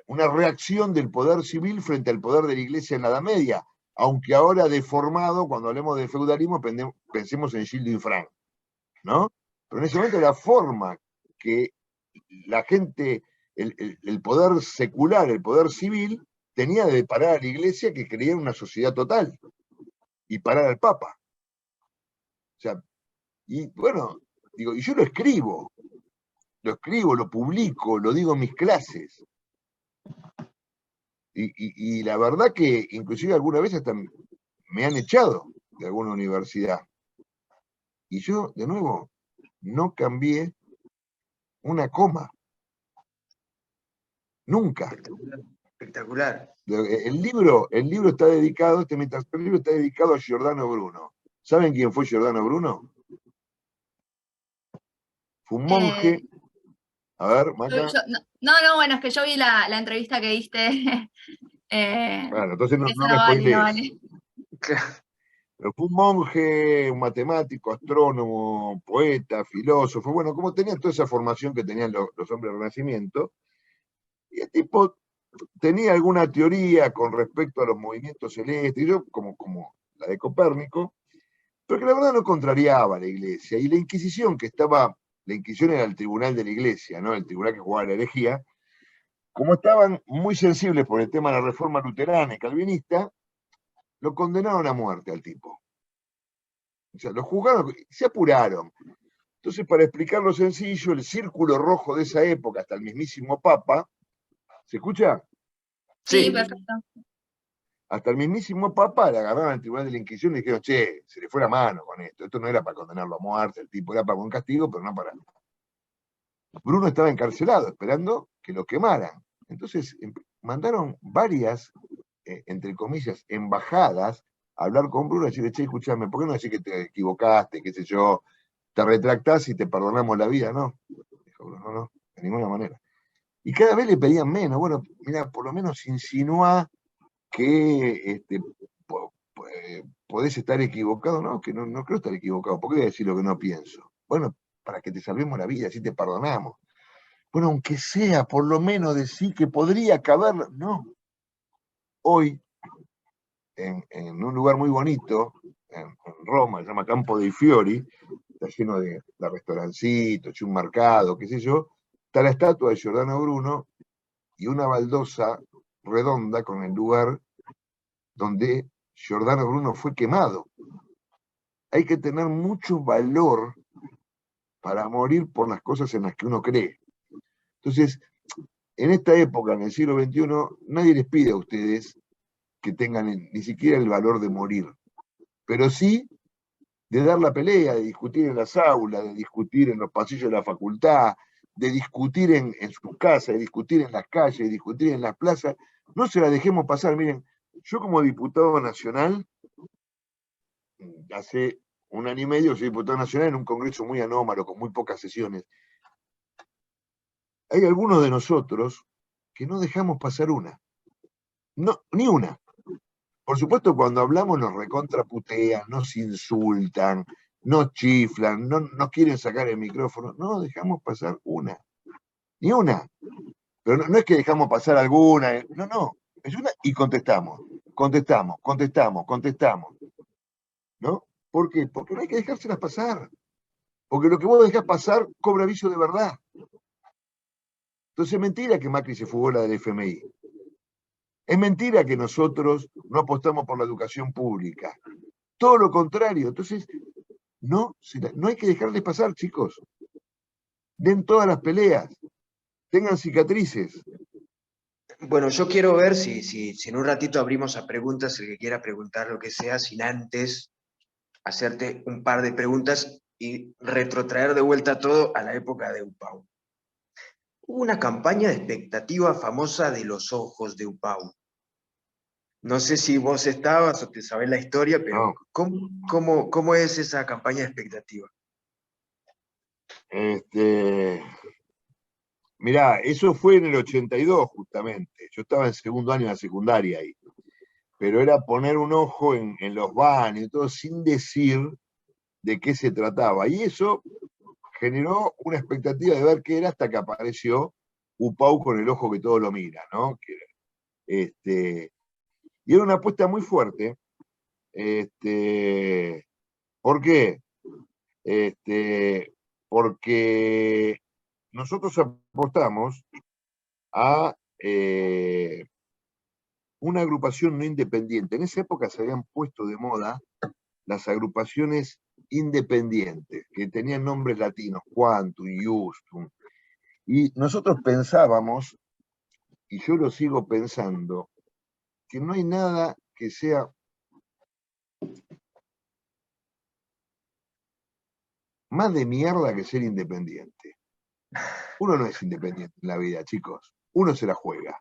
reacción del poder civil frente al poder de la Iglesia en la Edad Media, aunque ahora deformado, cuando hablemos de feudalismo, pensemos en Gilles d'Infranc, ¿no? Pero en ese momento la forma que la gente, el poder secular, el poder civil, tenía de parar a la Iglesia, que creía en una sociedad total, y parar al Papa. O sea, y bueno, digo, y yo lo escribo, lo publico, lo digo en mis clases. Y la verdad que inclusive alguna vez hasta me han echado de alguna universidad, Y yo, de nuevo, no cambié una coma, nunca. Espectacular. Espectacular. El libro está dedicado, este el libro está dedicado a Giordano Bruno. ¿Saben quién fue Giordano Bruno? Fue un monje. Eh, A ver, Maca. bueno, es que yo vi la entrevista que diste. Bueno, entonces no, Eso no no me vale, no spoilees. vale. Pero fue un monje, un matemático, astrónomo, poeta, filósofo, bueno, como tenía toda esa formación que tenían los hombres del Renacimiento, y el tipo tenía alguna teoría con respecto a los movimientos celestes, y yo, como la de Copérnico, pero que la verdad no contrariaba a la iglesia. Y la Inquisición, la Inquisición era el tribunal de la iglesia, ¿no? El tribunal que jugaba la herejía, como estaban muy sensibles por el tema de la reforma luterana y calvinista, lo condenaron a muerte al tipo. O sea, lo juzgaron, se apuraron. Entonces, para explicarlo sencillo, el círculo rojo de esa época, hasta el mismísimo Papa, ¿se escucha? Sí, Sí, perfecto. Hasta el mismísimo Papa le agarraron al tribunal de la Inquisición y dijeron, che, se le fue la mano con esto. Esto no era para condenarlo a muerte, el tipo era para un castigo, pero no para. Bruno estaba encarcelado, esperando que lo quemaran. Entonces, mandaron varias, entre comillas, embajadas a hablar con Bruno y decirle, che, escúchame, ¿por qué no decís que te equivocaste, qué sé yo, te retractás y te perdonamos la vida? No, dijo Bruno, no, de ninguna manera. Y cada vez le pedían menos. Bueno, mira, por lo menos insinúa que podés estar equivocado. No, que no creo estar equivocado. ¿Por qué voy a decir lo que no pienso? Bueno, para que te salvemos la vida, así te perdonamos. Bueno, aunque sea, por lo menos decir que podría caber. No. Hoy, en un lugar muy bonito, en Roma, se llama Campo dei Fiori, está lleno de restaurancitos, un mercado, qué sé yo, está la estatua de Giordano Bruno y una baldosa redonda con el lugar donde Giordano Bruno fue quemado. Hay que tener mucho valor para morir por las cosas en las que uno cree. Entonces, en esta época, en el siglo XXI, nadie les pide a ustedes que tengan ni siquiera el valor de morir, pero sí de dar la pelea, de discutir en las aulas, de discutir en los pasillos de la facultad, de discutir en sus casas, de discutir en las calles, de discutir en las plazas. No se la dejemos pasar. Miren, yo como diputado nacional, hace un año y medio soy diputado nacional en un congreso muy anómalo, con muy pocas sesiones. Hay algunos de nosotros que no dejamos pasar una. No, ni una. Por supuesto, cuando hablamos nos recontraputean, nos insultan, nos chiflan, no nos quieren sacar el micrófono. No dejamos pasar una. Ni una. Pero no es que dejamos pasar alguna. No. Es una y contestamos. Contestamos. ¿No? ¿Por qué? Porque no hay que dejárselas pasar. Porque lo que vos dejás pasar cobra aviso de verdad. Entonces es mentira que Macri se fugó la del FMI. Es mentira que nosotros no apostamos por la educación pública. Todo lo contrario. Entonces, no hay que dejarles pasar, chicos. Den todas las peleas. Tengan cicatrices. bueno, yo quiero ver si en un ratito abrimos a preguntas, el que quiera preguntar lo que sea, sin antes hacerte un par de preguntas y retrotraer de vuelta todo a la época de UPAU. Hubo una campaña de expectativa famosa de los ojos de UPAU. No sé si vos estabas o te sabés la historia, pero No. ¿cómo es esa campaña de expectativa? Mirá, eso fue en el 82 justamente. Yo estaba en segundo año de la secundaria ahí. Pero era poner un ojo en los baños y todo sin decir de qué se trataba. Y eso generó una expectativa de ver qué era hasta que apareció UPAU con el ojo que todo lo mira, ¿no? Y era una apuesta muy fuerte. ¿Por qué? Porque nosotros apostamos a una agrupación no independiente. En esa época se habían puesto de moda las agrupaciones independientes, que tenían nombres latinos, Quantum, Justum. Y nosotros pensábamos, y yo lo sigo pensando, que no hay nada que sea más de mierda que ser independiente. Uno no es independiente en la vida, chicos. Uno se la juega.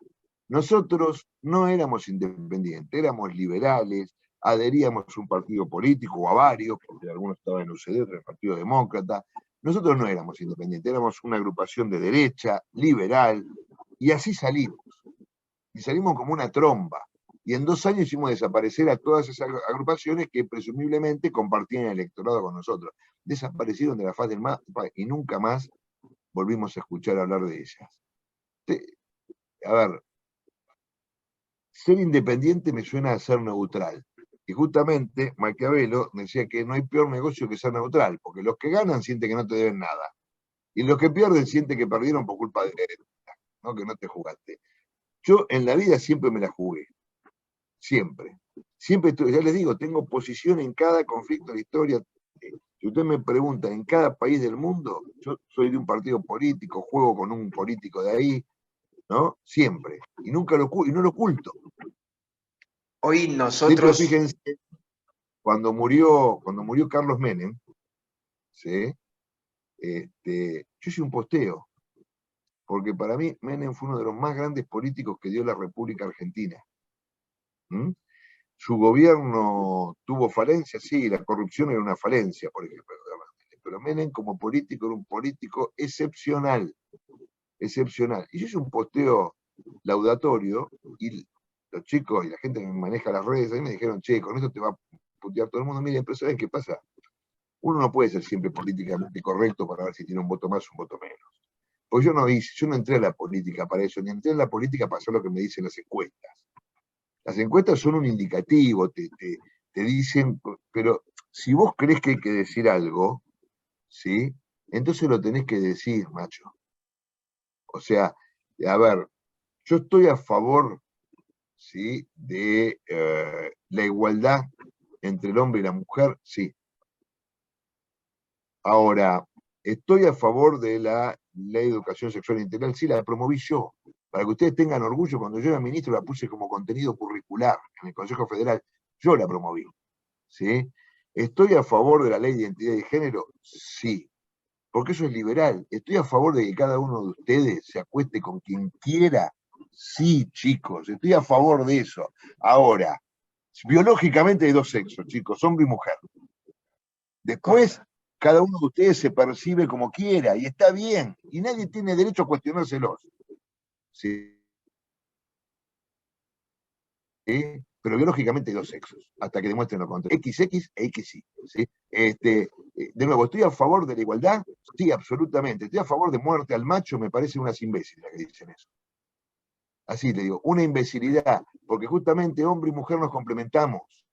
Nosotros no éramos independientes, éramos liberales, adheríamos a un partido político o a varios, porque algunos estaban en UCD, otros en el Partido Demócrata. Nosotros no éramos independientes, éramos una agrupación de derecha, liberal, y así salimos. Y salimos como una tromba. Y en 2 años hicimos desaparecer a todas esas agrupaciones que presumiblemente compartían el electorado con nosotros. Desaparecieron de la faz del mapa y nunca más volvimos a escuchar hablar de ellas. A ver, ser independiente me suena a ser neutral. Y justamente Maquiavelo decía que no hay peor negocio que ser neutral, porque los que ganan sienten que no te deben nada. Y los que pierden sienten que perdieron por culpa de ¿no? Que no te jugaste. Yo en la vida siempre me la jugué. Siempre. Siempre, ya les digo, tengo posición en cada conflicto de la historia. Si usted me pregunta, en cada país del mundo, yo soy de un partido político, juego con un político de ahí, ¿no? Siempre. Y nunca y no lo oculto. Hoy De hecho, nosotros, fíjense, cuando murió Carlos Menem, ¿sí? Yo hice un posteo, porque para mí Menem fue uno de los más grandes políticos que dio la República Argentina. ¿Mm? Su gobierno tuvo falencias, sí, la corrupción era una falencia, por ejemplo, pero Menem como político era un político excepcional, excepcional. Y yo hice un posteo laudatorio, y los chicos y la gente que maneja las redes ahí me dijeron, che, con esto te va a putear todo el mundo. Miren, pero ¿saben qué pasa? Uno no puede ser siempre políticamente correcto para ver si tiene un voto más o un voto menos. Pues yo no entré a la política para eso, ni entré a la política para hacer lo que me dicen las encuestas. Las encuestas son un indicativo, te dicen, pero si vos crees que hay que decir algo, ¿sí? Entonces lo tenés que decir, macho. O sea, a ver, yo estoy a favor, ¿sí? de la igualdad entre el hombre y la mujer, sí. Ahora, estoy a favor de la ley de educación sexual integral, sí, la promoví yo. Para que ustedes tengan orgullo, cuando yo era ministro la puse como contenido curricular en el Consejo Federal, yo la promoví. ¿Sí? ¿Estoy a favor de la ley de identidad de género? Sí, porque eso es liberal. ¿Estoy a favor de que cada uno de ustedes se acueste con quien quiera? Sí, chicos, estoy a favor de eso. Ahora, biológicamente hay 2 sexos, chicos, hombre y mujer. Después, cada uno de ustedes se percibe como quiera, y está bien, y nadie tiene derecho a cuestionárselos. ¿Sí? Pero biológicamente hay 2 sexos, hasta que demuestren lo contrario. XX e XY. ¿Sí? De nuevo, ¿estoy a favor de la igualdad? Sí, absolutamente. ¿Estoy a favor de muerte al macho? Me parece unas imbéciles las que dicen eso. Así te digo, una imbecilidad, porque justamente hombre y mujer nos complementamos.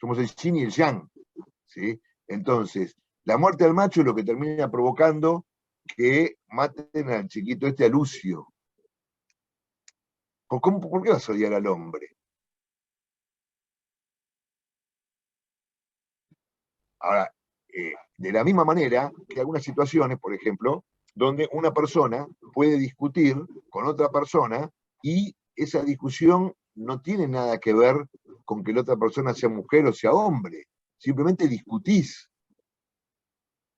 Somos el yin y el yang. ¿Sí? Entonces, la muerte al macho es lo que termina provocando que maten al chiquito a Lucio. ¿Por qué vas a odiar al hombre? Ahora, de la misma manera que algunas situaciones, por ejemplo, donde una persona puede discutir con otra persona y esa discusión no tiene nada que ver con que la otra persona sea mujer o sea hombre. Simplemente discutís.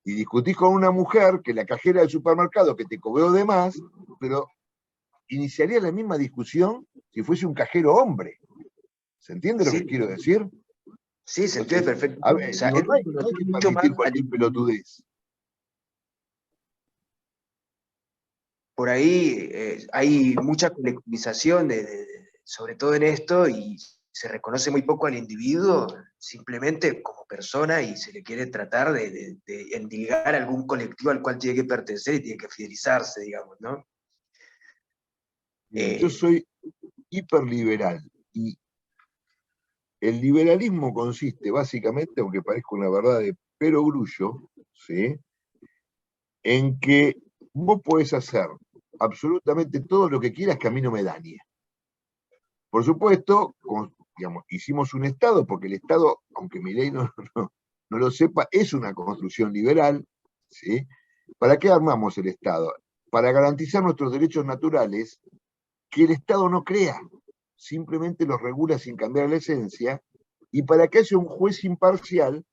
Y discutís con una mujer que la cajera del supermercado que te cobró de más, pero iniciaría la misma discusión si fuese un cajero hombre. ¿Se entiende lo que quiero decir? Sí, se entiende perfecto. A ver, O sea, digo, es no hay que mucho más permitir cualquier pelotudez. por ahí hay mucha colectivización, sobre todo en esto, y se reconoce muy poco al individuo simplemente como persona y se le quiere tratar de endilgar a algún colectivo al cual tiene que pertenecer y tiene que fidelizarse, digamos, ¿no? Yo soy hiperliberal y el liberalismo consiste básicamente, aunque parezca una verdad de perogrullo, ¿sí? En que vos podés hacer absolutamente todo lo que quieras que a mí no me dañe. Por supuesto, digamos, hicimos un Estado, porque el Estado, aunque Milei no lo sepa, es una construcción liberal, ¿sí? ¿Para qué armamos el Estado? Para garantizar nuestros derechos naturales que el Estado no crea, simplemente los regula sin cambiar la esencia, y para que haya un juez imparcial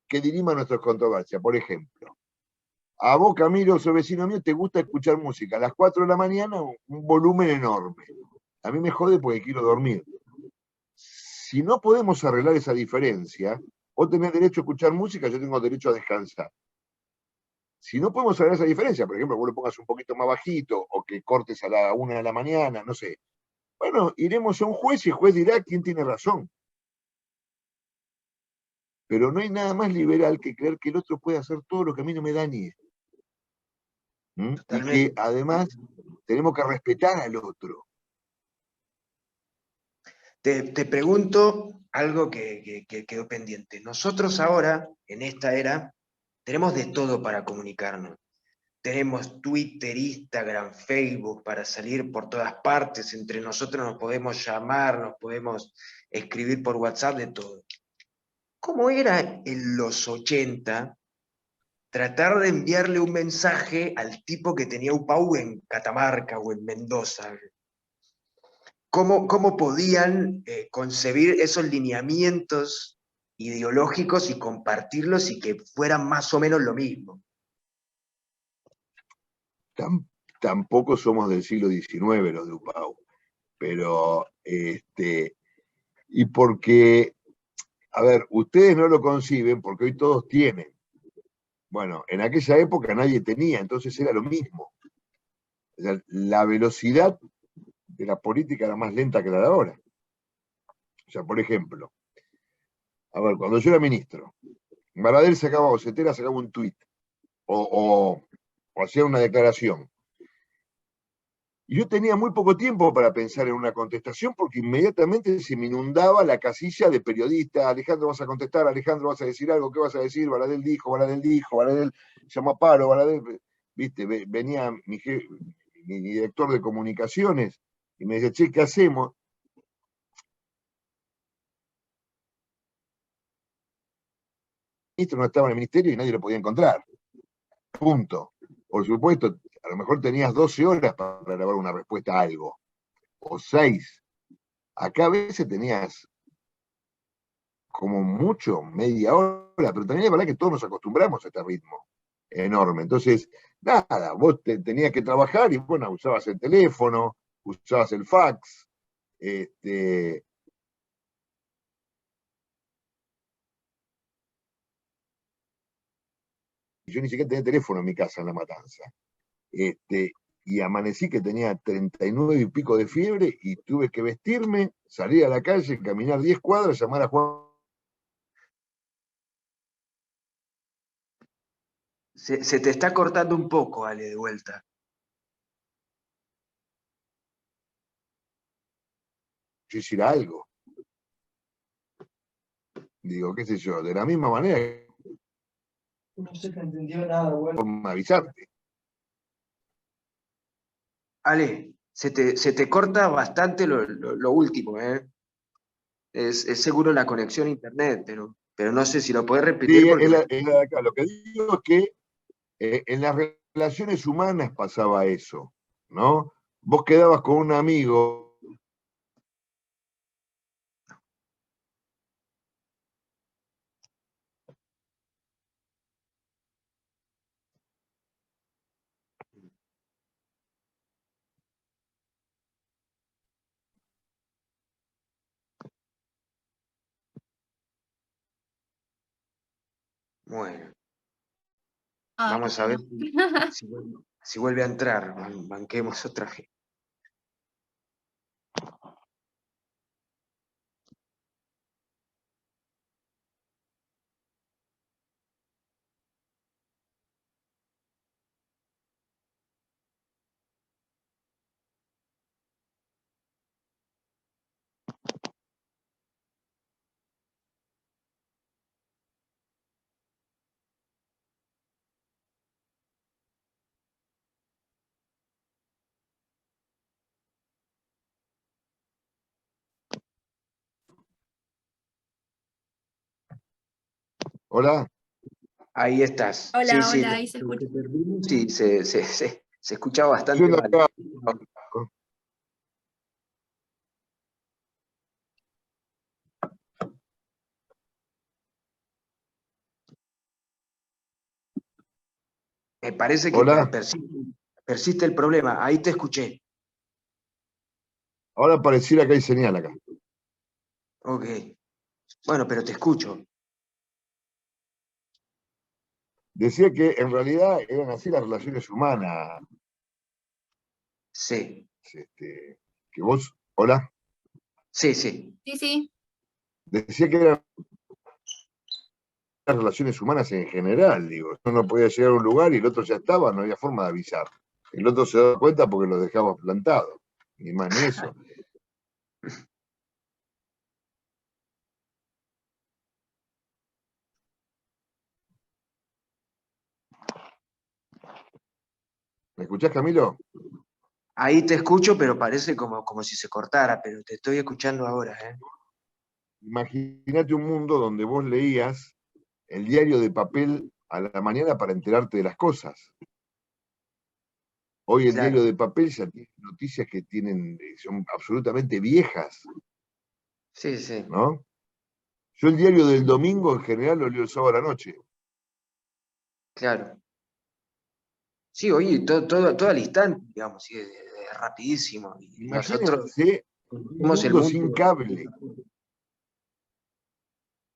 que dirima nuestras controversias. Por ejemplo, a vos, Camilo, sos vecino mío, te gusta escuchar música a las 4 de la mañana, un volumen enorme. A mí me jode porque quiero dormir. Si no podemos arreglar esa diferencia, vos tenés derecho a escuchar música, yo tengo derecho a descansar. Si no podemos arreglar esa diferencia, por ejemplo, vos lo pongas un poquito más bajito, o que cortes a la 1 de la mañana, no sé. Bueno, iremos a un juez y el juez dirá quién tiene razón. Pero no hay nada más liberal que creer que el otro puede hacer todo lo que a mí no me dañe. Y que además tenemos que respetar al otro. Te pregunto algo que quedó pendiente. Nosotros ahora, en esta era, tenemos de todo para comunicarnos. Tenemos Twitter, Instagram, Facebook para salir por todas partes. Entre nosotros nos podemos llamar, nos podemos escribir por WhatsApp, de todo. ¿Cómo era en los 80 tratar de enviarle un mensaje al tipo que tenía UPAU en Catamarca o en Mendoza? ¿Cómo podían concebir esos lineamientos ideológicos y compartirlos y que fueran más o menos lo mismo? Tampoco somos del siglo XIX los de UPAU, pero y porque, a ver, ustedes no lo conciben porque hoy todos tienen. Bueno, en aquella época nadie tenía, entonces era lo mismo. O sea, la velocidad de la política era más lenta que la de ahora. O sea, por ejemplo, a ver, cuando yo era ministro, Baradel sacaba, o Cetera sacaba un tuit, o hacía una declaración. Y yo tenía muy poco tiempo para pensar en una contestación porque inmediatamente se me inundaba la casilla de periodista. Alejandro, vas a contestar, Alejandro, vas a decir algo, ¿qué vas a decir? Baradel dijo, Baradel llamó a paro, Baradel, viste, venía mi director de comunicaciones y me decía, che, ¿qué hacemos? El ministro no estaba en el ministerio y nadie lo podía encontrar. Punto. Por supuesto, a lo mejor tenías 12 horas para grabar una respuesta a algo, o 6. Acá a veces tenías como mucho media hora, pero también es verdad que todos nos acostumbramos a este ritmo enorme. Entonces, nada, vos tenías que trabajar y bueno, usabas el teléfono, usabas el fax, yo ni siquiera tenía teléfono en mi casa en La Matanza. Y amanecí que tenía 39 y pico de fiebre y tuve que vestirme, salir a la calle, caminar 10 cuadras, llamar a Juan. Se te está cortando un poco, Ale, de vuelta. Decir algo. Digo, qué sé yo, de la misma manera. No se te entendió nada, bueno. Por avisarte. Ale, se te corta bastante lo último, ¿eh? Es seguro la conexión a internet, pero no sé si lo podés repetir Sí, porque es la de acá. Lo que digo es que en las relaciones humanas pasaba eso, ¿no? Vos quedabas con un amigo. Bueno, Ay, vamos a ver bueno. si vuelve a entrar. Banquemos otra vez. Hola. Ahí estás. Sí, Hola, sí, hola, ahí se lo escucha. que perdimos, sí, se escuchaba bastante Yendo mal. acá. Me parece que Hola, persiste el problema. Ahí te escuché. ahora pareciera que hay señal acá. Ok. Bueno, pero te escucho. Decía que en realidad eran así las relaciones humanas, Sí. que vos, hola, Sí, sí. Sí, sí. decía que eran las relaciones humanas en general, digo. Uno podía llegar a un lugar y el otro ya estaba, no había forma de avisar. El otro se daba cuenta porque lo dejaba plantado, ni más ni eso. ¿Me escuchás, Camilo? Ahí te escucho, pero parece como si se cortara, pero te estoy escuchando ahora, ¿eh? Imagínate un mundo donde vos leías el diario de papel a la mañana para enterarte de las cosas. Hoy el diario Claro. de papel ya tiene noticias que son absolutamente viejas, Sí, sí. ¿no? Yo el diario del domingo en general lo leo el sábado a la noche. Claro. Sí, oye, todo al instante, digamos, sí, es rapidísimo. Y nosotros Imagínense un somos el mundo sin mundo. cable.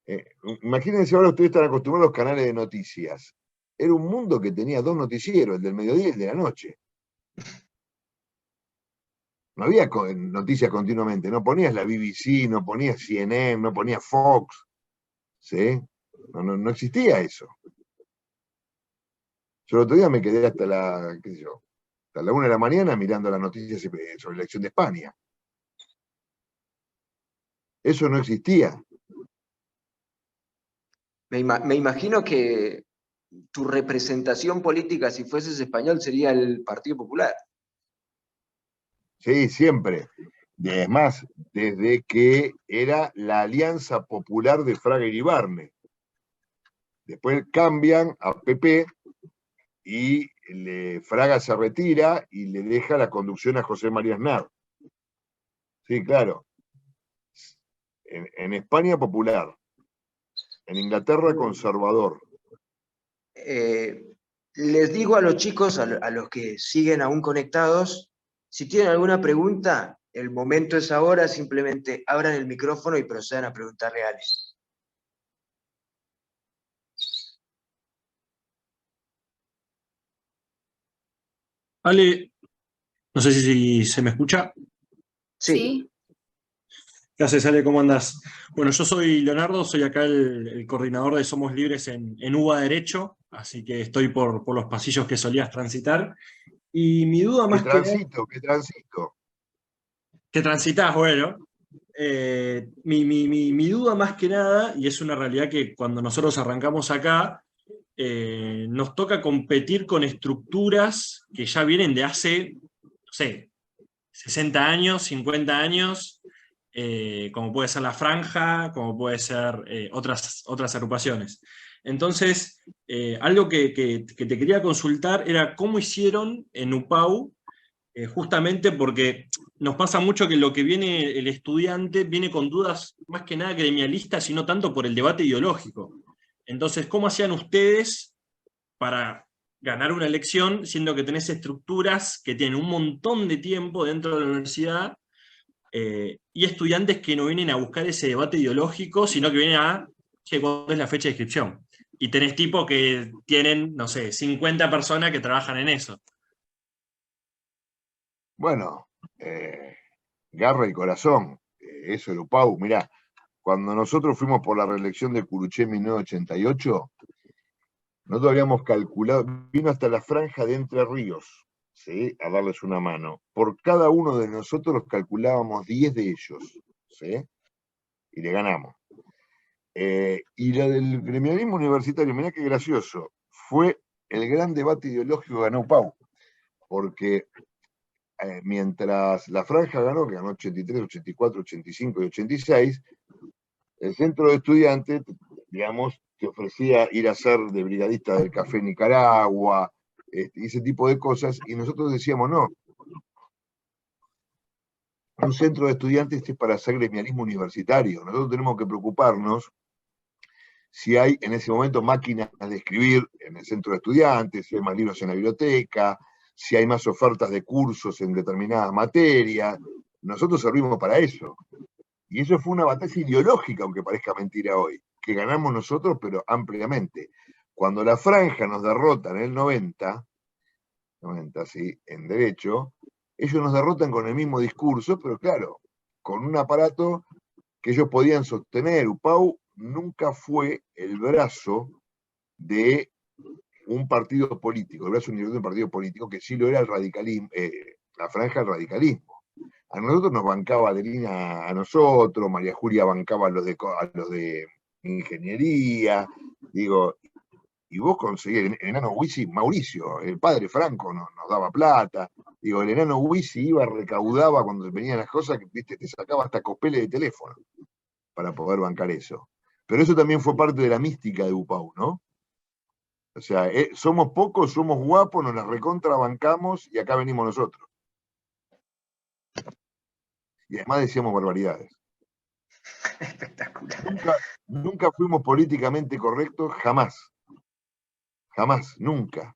Eh, Imagínense ahora ustedes están acostumbrados a los canales de noticias. Era un mundo que tenía dos noticieros, el del mediodía y el de la noche. No había noticias continuamente, no ponías la BBC, no ponías CNN, no ponías Fox, ¿sí? No existía eso. Yo el otro día me quedé hasta qué sé yo, hasta la 1 de la mañana mirando las noticias sobre la elección de España. Eso no existía. Me imagino que tu representación política, si fueses español, sería el Partido Popular. Sí, siempre. Es más, desde que era la Alianza Popular de Fraga Iribarne. Después cambian a PP y Fraga se retira y le deja la conducción a José María Aznar. Sí, claro. En España popular, en Inglaterra conservador. Eh, Les digo a los chicos, a los que siguen aún conectados, si tienen alguna pregunta, el momento es ahora, simplemente abran el micrófono y procedan a preguntarle a Alex. Ale, no sé si se me escucha. Sí, Sí. ¿Qué haces, Ale? ¿Cómo andás? Bueno, yo soy Leonardo, soy acá el coordinador de Somos Libres en UBA Derecho, así que estoy por los pasillos que solías transitar. Y mi duda ¿Qué más que nada, transito? ¿Qué transito? que transitas, bueno, mi duda más que nada, y es una realidad que cuando nosotros arrancamos acá, nos toca competir con estructuras que ya vienen de hace, no sé, 60 años, 50 años, como puede ser la franja, como puede ser otras agrupaciones. Entonces, algo que te quería consultar era cómo hicieron en UPAU, justamente porque nos pasa mucho que lo que viene el estudiante viene con dudas más que nada gremialistas, sino tanto por el debate ideológico. Entonces, ¿cómo hacían ustedes para ganar una elección, siendo que tenés estructuras que tienen un montón de tiempo dentro de la universidad y estudiantes que no vienen a buscar ese debate ideológico, sino que vienen a, che, ¿cuándo es la fecha de inscripción? Y tenés tipos que tienen, no sé, 50 personas que trabajan en eso. Bueno, garra y corazón. Eso, el UPAU. Mirá, cuando nosotros fuimos por la reelección de Curuché en 1988, nosotros habíamos calculado, vino hasta la franja de Entre Ríos, ¿sí? A darles una mano. Por cada uno de nosotros calculábamos 10 de ellos, ¿sí? Y le ganamos. Y la del gremialismo universitario, mirá qué gracioso, fue el gran debate ideológico que ganó Pau, porque mientras la franja ganó, que ganó 83, 84, 85 y 86, el centro de estudiantes, digamos, te ofrecía ir a ser de brigadista del Café Nicaragua, y ese tipo de cosas, y nosotros decíamos, no, un centro de estudiantes es para hacer gremialismo universitario, nosotros tenemos que preocuparnos si hay en ese momento máquinas de escribir en el centro de estudiantes, si hay más libros en la biblioteca, si hay más ofertas de cursos en determinadas materias. Nosotros servimos para eso. Y eso fue una batalla ideológica, aunque parezca mentira hoy, que ganamos nosotros, pero ampliamente. Cuando la franja nos derrota en el 90 sí, en derecho, ellos nos derrotan con el mismo discurso, pero claro, con un aparato que ellos podían sostener. UPAU nunca fue el brazo de un partido político, el brazo universal de un partido político, que sí lo era el radicalismo, la franja del radicalismo. A nosotros nos bancaba Adelina, a nosotros, María Julia bancaba a los de ingeniería, digo, y vos conseguías, el enano Huisi, Mauricio, el padre Franco nos daba plata, digo, el enano Huisi iba, recaudaba cuando venían las cosas, que viste, te sacaba hasta copele de teléfono para poder bancar eso. Pero eso también fue parte de la mística de UPAU, ¿no? O sea, somos pocos, somos guapos, nos la recontrabancamos y acá venimos nosotros. Y además decíamos barbaridades. Espectacular. Nunca fuimos políticamente correctos, jamás. Jamás, nunca.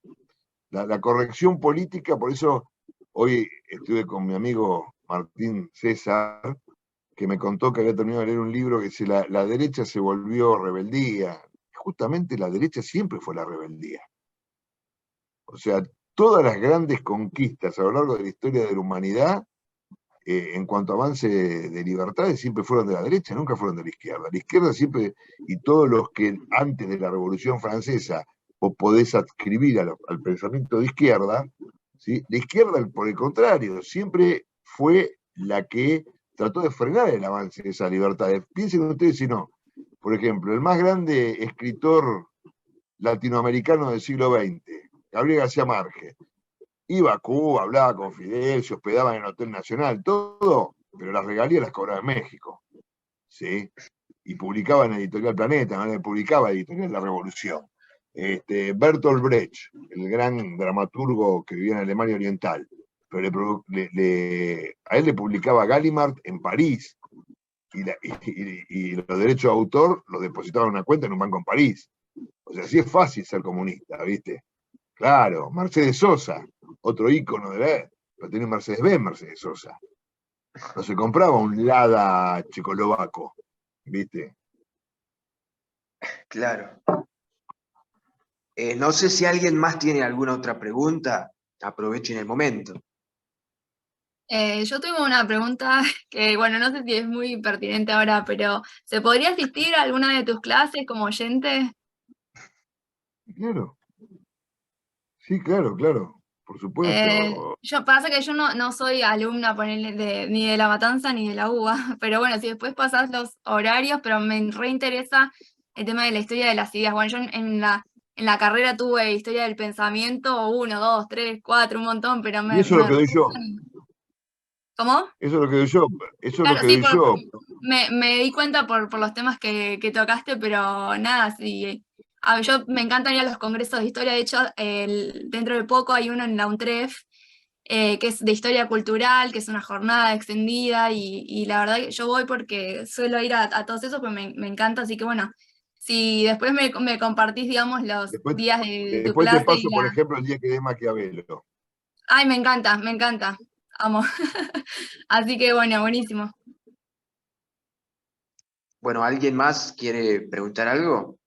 La corrección política, por eso hoy estuve con mi amigo Martín César, que me contó que había terminado de leer un libro que dice la derecha se volvió rebeldía. Justamente la derecha siempre fue la rebeldía. O sea, todas las grandes conquistas a lo largo de la historia de la humanidad, en cuanto a avance de libertades, siempre fueron de la derecha, nunca fueron de la izquierda. La izquierda siempre, y todos los que antes de la Revolución Francesa vos podés adscribir al pensamiento de izquierda, ¿sí? La izquierda, por el contrario, siempre fue la que trató de frenar el avance de esas libertades. Piensen ustedes si no. Por ejemplo, el más grande escritor latinoamericano del siglo XX, Gabriel García Márquez, iba a Cuba, hablaba con Fidel, se hospedaba en el Hotel Nacional, todo, pero las regalías las cobraba en México, ¿sí? Y publicaba en Editorial Planeta, ¿no? Publicaba Editorial La Revolución. Bertolt Brecht, el gran dramaturgo que vivía en Alemania Oriental, pero a él le publicaba Gallimard en París, y los derechos de autor los depositaban en una cuenta en un banco en París. O sea, sí es fácil ser comunista, ¿viste? Claro, Mercedes Sosa, otro ícono de la... Pero tenía un Mercedes-Benz, Mercedes Sosa. No se compraba un Lada checoslovaco, ¿viste? Claro. No sé si alguien más tiene alguna otra pregunta. Aprovechen el momento. Yo tengo una pregunta que, bueno, no sé si es muy pertinente ahora, pero ¿se podría asistir a alguna de tus clases como oyente? Claro. Sí, claro, claro. Por supuesto. Pasa que yo no soy alumna ponele, ni de La Matanza ni de la UBA, pero bueno, si después pasás los horarios, pero me reinteresa el tema de la historia de las ideas. Bueno, yo en la carrera tuve historia del pensamiento, 1, 2, 3, 4, un montón, pero Y eso es lo que doy yo. ¿Cómo? Eso es lo que doy yo. Eso es lo Claro, que sí, doy yo. me di cuenta por los temas que tocaste, pero nada, sí. Yo me encantan ir a los congresos de historia. De hecho, dentro de poco hay uno en la UNTREF, que es de historia cultural, que es una jornada extendida, y la verdad que yo voy porque suelo ir a todos esos, pues me encanta. Así que bueno, si después me compartís, digamos, los Después, días de tu después te clase paso, por ejemplo, el día que dé Maquiavelo. Ay, me encanta, amo. Así que bueno, buenísimo. Bueno, ¿alguien más quiere preguntar algo?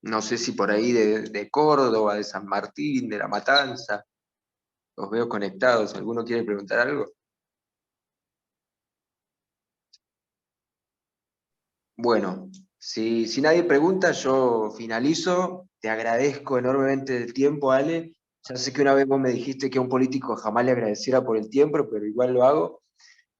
No sé si por ahí de Córdoba, de San Martín, de La Matanza. Los veo conectados. ¿Alguno quiere preguntar algo? Bueno, si nadie pregunta, yo finalizo. Te agradezco enormemente el tiempo, Ale. Ya sé que una vez vos me dijiste que a un político jamás le agradeciera por el tiempo, pero igual lo hago.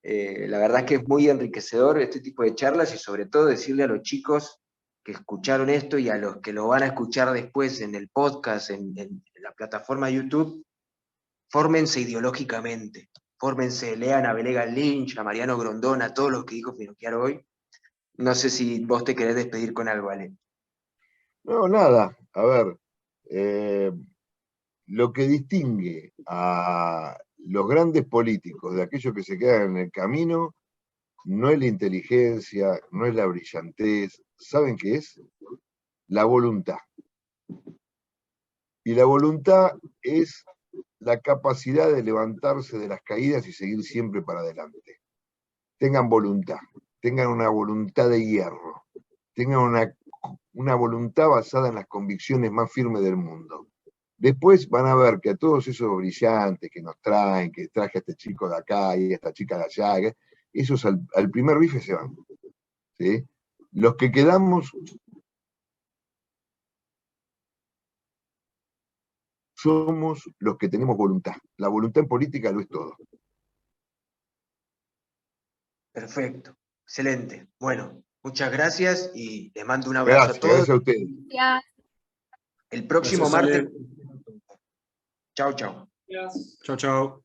La verdad es que es muy enriquecedor este tipo de charlas y sobre todo decirle a los chicos que escucharon esto y a los que lo van a escuchar después en el podcast, en la plataforma de YouTube, fórmense ideológicamente. Fórmense, lean a Belega Lynch, a Mariano Grondona, a todos los que dijo Finocchiaro hoy. No sé si vos te querés despedir con algo, Ale. No, nada. A ver, lo que distingue a los grandes políticos de aquellos que se quedan en el camino no es la inteligencia, no es la brillantez. ¿Saben qué es? La voluntad. Y la voluntad es la capacidad de levantarse de las caídas y seguir siempre para adelante. Tengan voluntad, tengan una voluntad de hierro, tengan una voluntad basada en las convicciones más firmes del mundo. Después van a ver que a todos esos brillantes que nos traen, que traje a este chico de acá y a esta chica de allá, esos al primer bife se van. ¿Sí? Los que quedamos somos los que tenemos voluntad. La voluntad en política lo es todo. Perfecto, excelente. Bueno, muchas gracias y les mando un abrazo a todos. Gracias a ustedes. Ya. El próximo Gracias, martes. Ale. Chau, chau. Chau, chau.